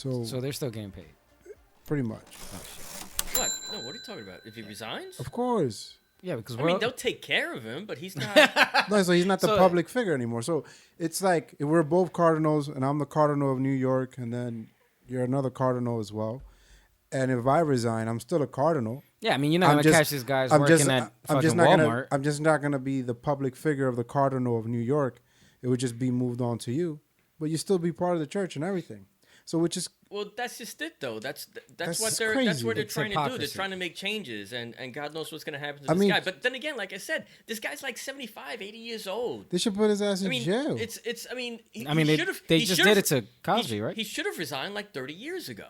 Speaker 2: So
Speaker 1: they're still getting paid.
Speaker 2: pretty much.
Speaker 1: Oh shit.
Speaker 6: What? No, what are you talking about? If he resigns?
Speaker 2: Of course.
Speaker 1: Yeah, because
Speaker 6: I mean, they'll take care of him, but he's not.
Speaker 2: No, so he's not the
Speaker 1: So-
Speaker 2: public figure anymore. So it's like if we're both Cardinals, and I'm the Cardinal of New York, and then you're another Cardinal as well. And if I resign, I'm still a Cardinal.
Speaker 1: Yeah, I mean, you're not gonna catch these guys working at fucking Walmart.
Speaker 2: I'm just not gonna be the public figure of the Cardinal of New York. It would just be moved on to you, but you still be part of the church and everything. So which is
Speaker 6: Well, that's just it, though. That's
Speaker 2: That's
Speaker 6: what they're
Speaker 2: crazy.
Speaker 6: that's what they're
Speaker 1: It's
Speaker 6: trying to do. They're
Speaker 1: hypocrisy.
Speaker 6: trying to make changes, and God knows what's going to happen to
Speaker 2: I
Speaker 6: this
Speaker 2: mean-
Speaker 6: guy. But then again, like I said, this guy's like 75, 80 years old.
Speaker 2: they should put his ass in
Speaker 6: I mean,
Speaker 2: jail.
Speaker 6: it's. I mean, he
Speaker 1: they
Speaker 6: should've-
Speaker 1: they
Speaker 6: he
Speaker 1: just
Speaker 6: should've-
Speaker 1: did it to Cosby,
Speaker 6: he,
Speaker 1: right?
Speaker 6: He should have resigned like 30 years ago.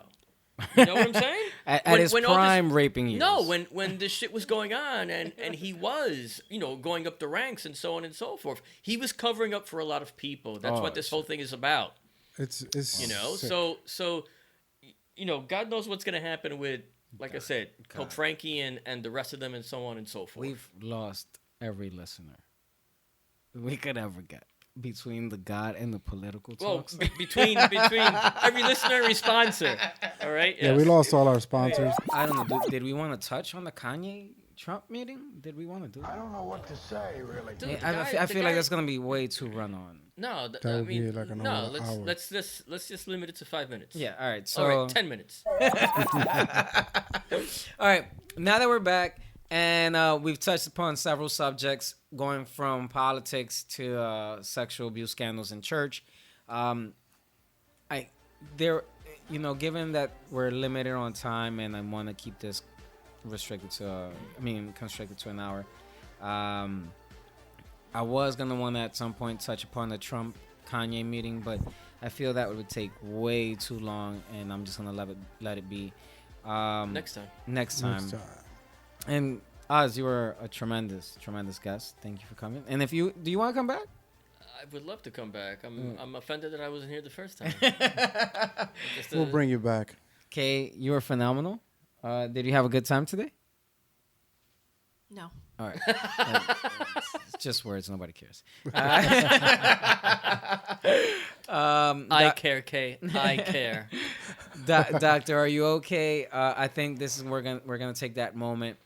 Speaker 6: You know what I'm saying?
Speaker 1: At
Speaker 6: When-
Speaker 1: his
Speaker 6: when all this-
Speaker 1: prime raping years.
Speaker 6: No, when this shit was going on, and he was, going up the ranks and so on and so forth. He was covering up for a lot of people. That's
Speaker 1: Oh,
Speaker 6: what this whole thing is about.
Speaker 2: it's
Speaker 6: You know,
Speaker 2: sick.
Speaker 6: so God knows what's going to happen with, like I said, Pope Frankie and the rest of them and so on and so forth.
Speaker 1: We've lost every listener we could ever get between the God and the political
Speaker 6: well,
Speaker 1: talks.
Speaker 6: between every listener and sponsor. All right.
Speaker 2: Yeah, we lost all our sponsors.
Speaker 1: I don't know. Did we want to touch on the Kanye Trump meeting? Did we want to do that?
Speaker 10: I don't know what to say, really.
Speaker 6: Dude,
Speaker 1: Yeah,
Speaker 6: the
Speaker 1: I
Speaker 6: guy-
Speaker 1: I
Speaker 6: the
Speaker 1: feel like
Speaker 6: guy-
Speaker 1: that's gonna be way too run on.
Speaker 6: No,
Speaker 2: That
Speaker 6: I
Speaker 2: would be
Speaker 6: mean,
Speaker 2: like
Speaker 6: no.
Speaker 2: another hour.
Speaker 6: Let's just limit it to 5 minutes.
Speaker 1: Yeah. All right. So.
Speaker 6: All right, 10 minutes.
Speaker 1: All right. Now that we're back and we've touched upon several subjects, going from politics to sexual abuse scandals in church, given that we're limited on time and I want to keep this constricted to an hour. I was gonna want to at some point touch upon the Trump Kanye meeting, but I feel that would take way too long, and I'm just gonna let it be.
Speaker 6: Next time.
Speaker 1: Next time. And Oz, you were a tremendous guest. Thank you for coming. And do you want to come back?
Speaker 6: I would love to come back. I'm offended that I wasn't here the first time.
Speaker 2: We'll bring you back.
Speaker 1: Kay, you were phenomenal. Did you have a good time today?
Speaker 3: No.
Speaker 1: All right. It's just words. Nobody cares.
Speaker 6: I care, Kay. I care.
Speaker 1: Doctor, are you okay? I think we're gonna take that moment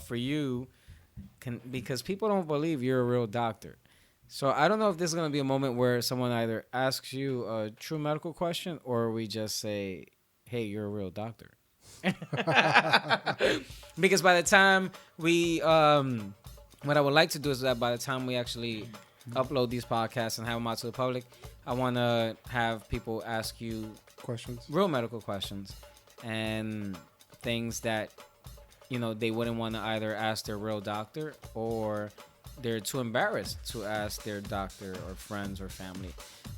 Speaker 1: for you, because people don't believe you're a real doctor. So I don't know if this is gonna be a moment where someone either asks you a true medical question or we just say, "Hey, you're a real doctor." Because by the time we, what I would like to do is that by the time we actually upload these podcasts and have them out to the public, I want to have people ask you
Speaker 2: Questions?
Speaker 1: real medical questions and things that they wouldn't want to either ask their real doctor, or they're too embarrassed to ask their doctor or friends or family.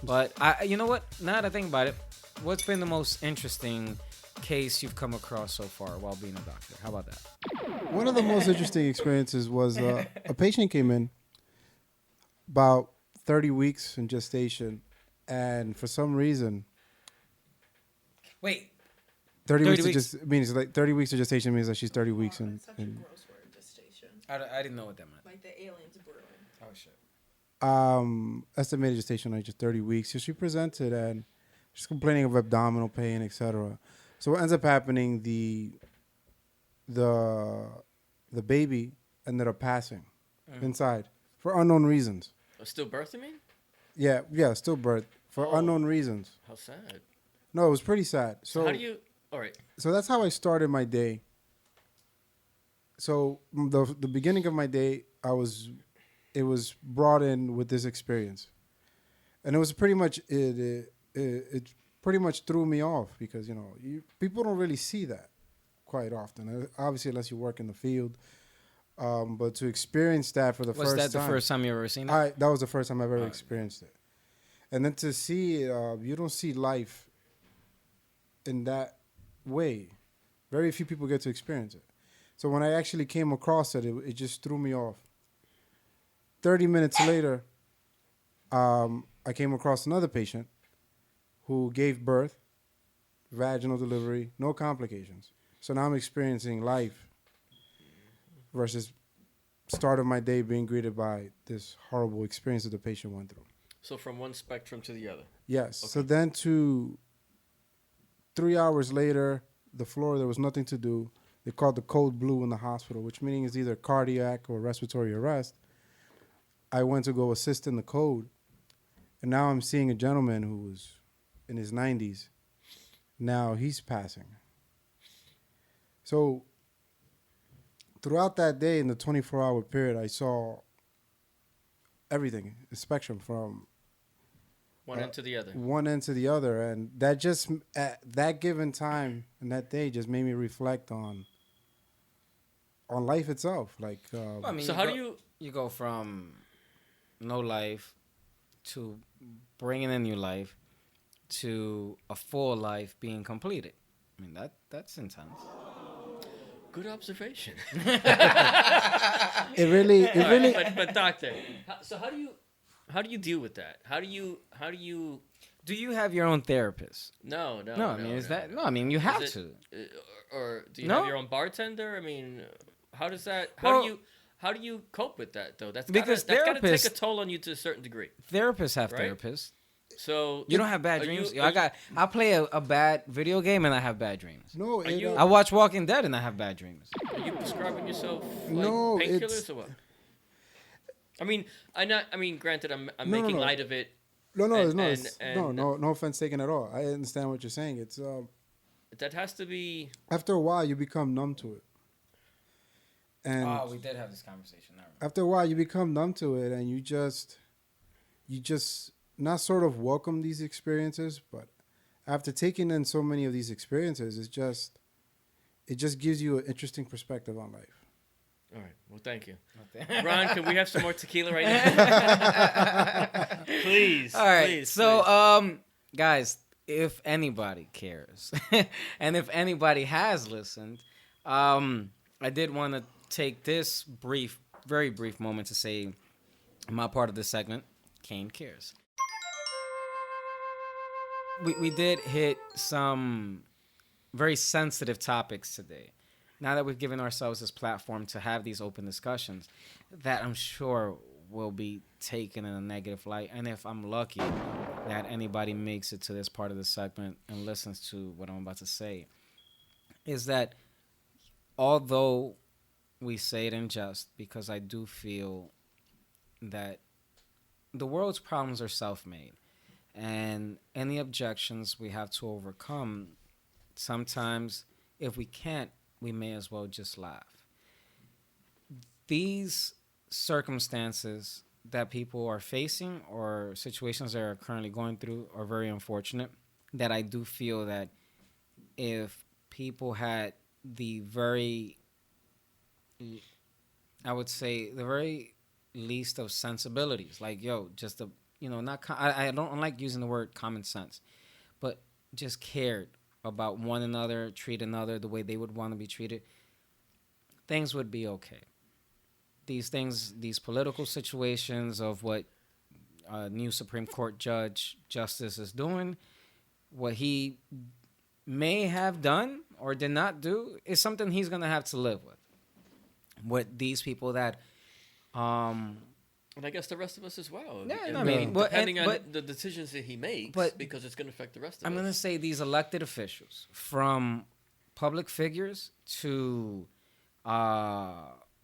Speaker 1: But you know what? Now that I think about it, what's been the most interesting case you've come across so far while being a doctor? How about that?
Speaker 2: One of the most interesting experiences was a patient came in about 30 weeks in gestation, and for some reason,
Speaker 1: Wait.
Speaker 2: 30 weeks,
Speaker 1: weeks.
Speaker 2: just means like 30 weeks of gestation means that she's 30 weeks in.
Speaker 11: Such a gross word, gestation.
Speaker 1: I didn't know what that meant.
Speaker 11: Like the aliens brewing.
Speaker 1: Oh shit.
Speaker 2: Estimated gestation age of 30 weeks. So she presented and she's complaining of abdominal pain, etc. So what ends up happening, the baby ended up passing inside for unknown reasons.
Speaker 6: Still birthing me?
Speaker 2: Yeah, stillbirth for unknown reasons.
Speaker 6: How sad.
Speaker 2: No, it was pretty sad.
Speaker 6: So how do you? All right.
Speaker 2: So that's how I started my day. So the beginning of my day, it was brought in with this experience, and it was pretty much it pretty much threw me off because people don't really see that quite often. Obviously, unless you work in the field. But to experience that for the first time.
Speaker 1: Was that the first time you ever seen it?
Speaker 2: That was the first time I've ever experienced it. And then to see it, you don't see life in that way. Very few people get to experience it. So when I actually came across it, it just threw me off. 30 minutes later, I came across another patient who gave birth, vaginal delivery, no complications. So now I'm experiencing life versus start of my day being greeted by this horrible experience that the patient went through.
Speaker 6: So from one spectrum to the other.
Speaker 2: Yes.
Speaker 6: Okay.
Speaker 2: So then to 3 hours later, the floor, there was nothing to do. They called the code blue in the hospital, which meaning is either cardiac or respiratory arrest. I went to go assist in the code, and now I'm seeing a gentleman who was in his 90s. Now he's passing. So throughout that day, in the 24-hour period, I saw everything, the spectrum from
Speaker 6: One end to the other.
Speaker 2: one end to the other, and that just at that given time and that day just made me reflect on life itself. Like,
Speaker 1: Well, I mean,
Speaker 6: So how do
Speaker 1: you go from no life to bringing in new life to a full life being completed? I mean, that's intense.
Speaker 6: Good observation.
Speaker 2: it really,
Speaker 6: All right, but doctor, so how do you deal with that? How do you
Speaker 1: Do you have your own therapist?
Speaker 6: No.
Speaker 1: I mean, I mean, you have
Speaker 6: Is
Speaker 1: to.
Speaker 6: Or do you
Speaker 1: No.
Speaker 6: have your own bartender? I mean, how does that?
Speaker 1: Well-
Speaker 6: How do you cope with that though? That's
Speaker 1: Because
Speaker 6: that's gotta take
Speaker 1: therapists-
Speaker 6: a toll on you to a certain degree.
Speaker 1: Therapists have
Speaker 6: Right?
Speaker 1: therapists.
Speaker 6: So
Speaker 1: You don't have bad
Speaker 6: are
Speaker 1: dreams.
Speaker 6: you-
Speaker 1: I play a bad video game and I have bad dreams.
Speaker 2: no,
Speaker 6: Are
Speaker 2: it,
Speaker 6: you-
Speaker 1: I watch Walking Dead and I have bad dreams.
Speaker 6: Are you prescribing yourself like
Speaker 2: No,
Speaker 6: painkillers
Speaker 2: it's-
Speaker 6: or what? I mean, granted, I'm
Speaker 2: No,
Speaker 6: making
Speaker 2: no.
Speaker 6: light of it.
Speaker 2: no,
Speaker 6: and-
Speaker 2: it's,
Speaker 6: and-
Speaker 2: no offense taken at all. I understand what you're saying. It's
Speaker 6: That has to be.
Speaker 2: after a while you become numb to it, and
Speaker 1: we did have this conversation.
Speaker 2: after a while you become numb to it, and you just not sort of welcome these experiences, but after taking in so many of these experiences, it just gives you an interesting perspective on life.
Speaker 6: All right. Well, thank you, Ron. Can we have some more tequila right now? Please.
Speaker 1: All right.
Speaker 6: Please,
Speaker 1: So,
Speaker 6: please.
Speaker 1: guys, if anybody cares, and if anybody has listened, I did want to take this very brief moment to say my part of the segment, Kane Cares. We did hit some very sensitive topics today. Now that we've given ourselves this platform to have these open discussions, that I'm sure will be taken in a negative light. And if I'm lucky that anybody makes it to this part of the segment and listens to what I'm about to say, is that although we say it in jest, because I do feel that the world's problems are self-made, and any objections we have to overcome, sometimes if we can't, we may as well just laugh. These circumstances that people are facing or situations they are currently going through are very unfortunate, that I do feel that if people had the very, I would say, the very least of sensibilities, like, just the, not, I don't like using the word common sense, but just cared about one another, treat another the way they would want to be treated, things would be okay. These things, these political situations of what a new Supreme Court justice is doing, what he may have done or did not do, is something he's going to have to live with. What these people that,
Speaker 6: and I guess the rest of us as well.
Speaker 1: Yeah,
Speaker 6: And
Speaker 1: I mean,
Speaker 6: depending on
Speaker 1: but-
Speaker 6: the decisions that he makes,
Speaker 1: but-
Speaker 6: because it's going to affect the rest of
Speaker 1: I'm
Speaker 6: us.
Speaker 1: going to say these elected officials, from public figures to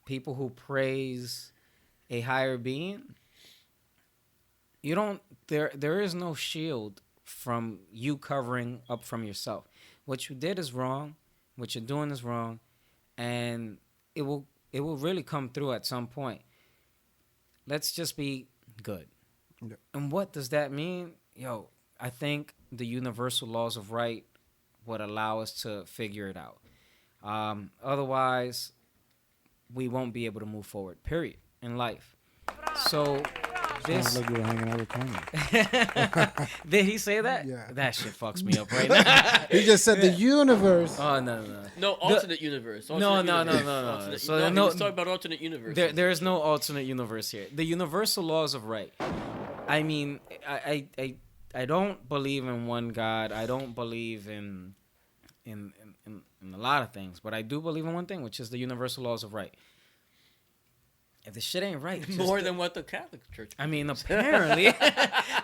Speaker 1: people who praise a higher being, there is no shield from you covering up from yourself. What you did is wrong, what you're doing is wrong, and it will really come through at some point. Let's just be good.
Speaker 2: Yeah.
Speaker 1: And what does that mean? I think the universal laws of right would allow us to figure it out. Otherwise, we won't be able to move forward, period, in life. So
Speaker 2: Sounds like you were hanging out with Kanye.
Speaker 1: Did he say that?
Speaker 2: Yeah.
Speaker 1: That shit fucks me up right now.
Speaker 2: He just said the universe.
Speaker 1: Oh, no.
Speaker 6: No, alternate universe.
Speaker 1: No.
Speaker 6: Alternate-
Speaker 1: So
Speaker 6: no,
Speaker 1: no-
Speaker 6: he was talking about alternate universe.
Speaker 1: There is no alternate universe here. The universal laws of right. I mean, I don't believe in one God. I don't believe in a lot of things, but I do believe in one thing, which is the universal laws of right. if the shit ain't right, just
Speaker 6: More than what the Catholic Church.
Speaker 1: I mean, apparently,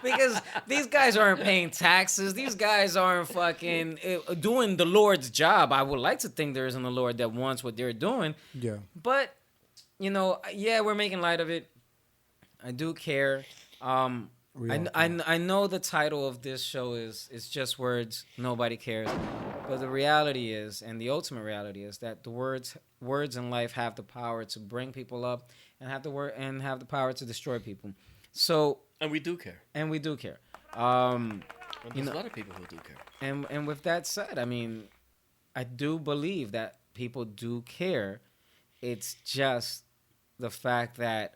Speaker 1: because these guys aren't paying taxes. These guys aren't fucking doing the Lord's job. I would like to think there isn't a Lord that wants what they're doing.
Speaker 2: Yeah.
Speaker 1: But, you know, yeah, we're making light of it. I do care. I know the title of this show is just words. Nobody cares. But the reality is, and the ultimate reality is, that the words in life have the power to bring people up, and have the power to destroy people. So,
Speaker 6: and we do care.
Speaker 1: And we do care.
Speaker 6: There's a lot of people who do care.
Speaker 1: And with that said, I mean, I do believe that people do care. It's just the fact that,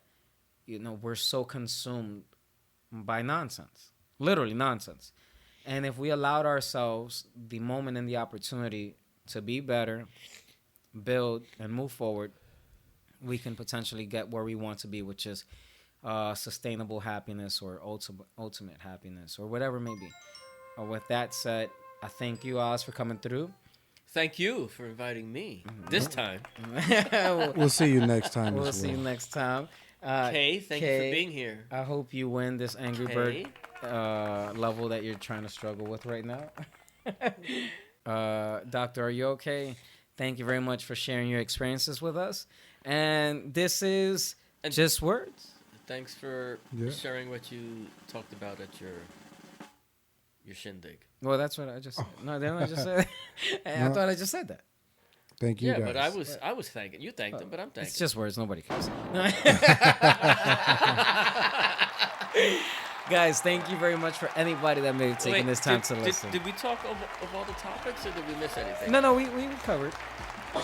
Speaker 1: you know, we're so consumed by nonsense, literally nonsense. And if we allowed ourselves the moment and the opportunity to be better, build, and move forward, we can potentially get where we want to be, which is sustainable happiness or ultimate happiness or whatever it may be. With that said, I thank you, Oz, for coming through.
Speaker 6: Thank you for inviting me this time.
Speaker 2: We'll see you next time.
Speaker 1: We'll see you next time.
Speaker 6: Kay, thank you for being here.
Speaker 1: I hope you win this Angry Bird level that you're trying to struggle with right now. Doctor, are you okay? Thank you very much for sharing your experiences with us. And this is Just Words.
Speaker 6: Thanks for sharing what you talked about at your shindig.
Speaker 1: Well, that's what I just said. No, then I just said. I thought I just said that.
Speaker 2: Thank you.
Speaker 6: Yeah,
Speaker 2: guys.
Speaker 6: but I was thanking you. Thanked them, but I'm thanking.
Speaker 1: It's just words. Nobody cares. Guys, thank you very much for anybody that may have taken this time to listen.
Speaker 6: Did we talk of all the topics, or did we miss anything?
Speaker 1: No, we covered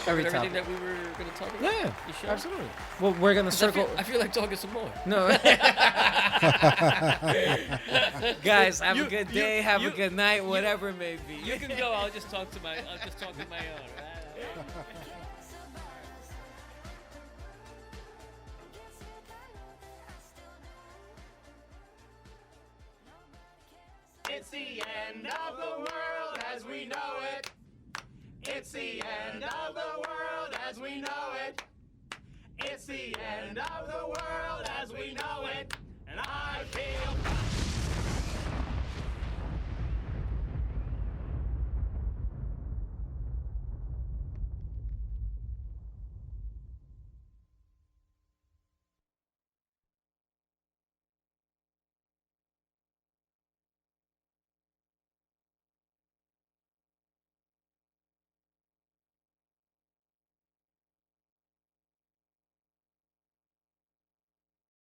Speaker 1: everything
Speaker 6: that we were going to talk about.
Speaker 1: Yeah,
Speaker 6: you sure?
Speaker 1: Absolutely. Well, we're gonna circle.
Speaker 6: I feel like talking some more.
Speaker 1: No. Guys, have a good day. Have a good night. Whatever it may be.
Speaker 6: You can go. I'll just talk to my own.
Speaker 5: It's the end of the world as we know it. It's the end of the world as we know it. It's the end of the world as we know it. And I feel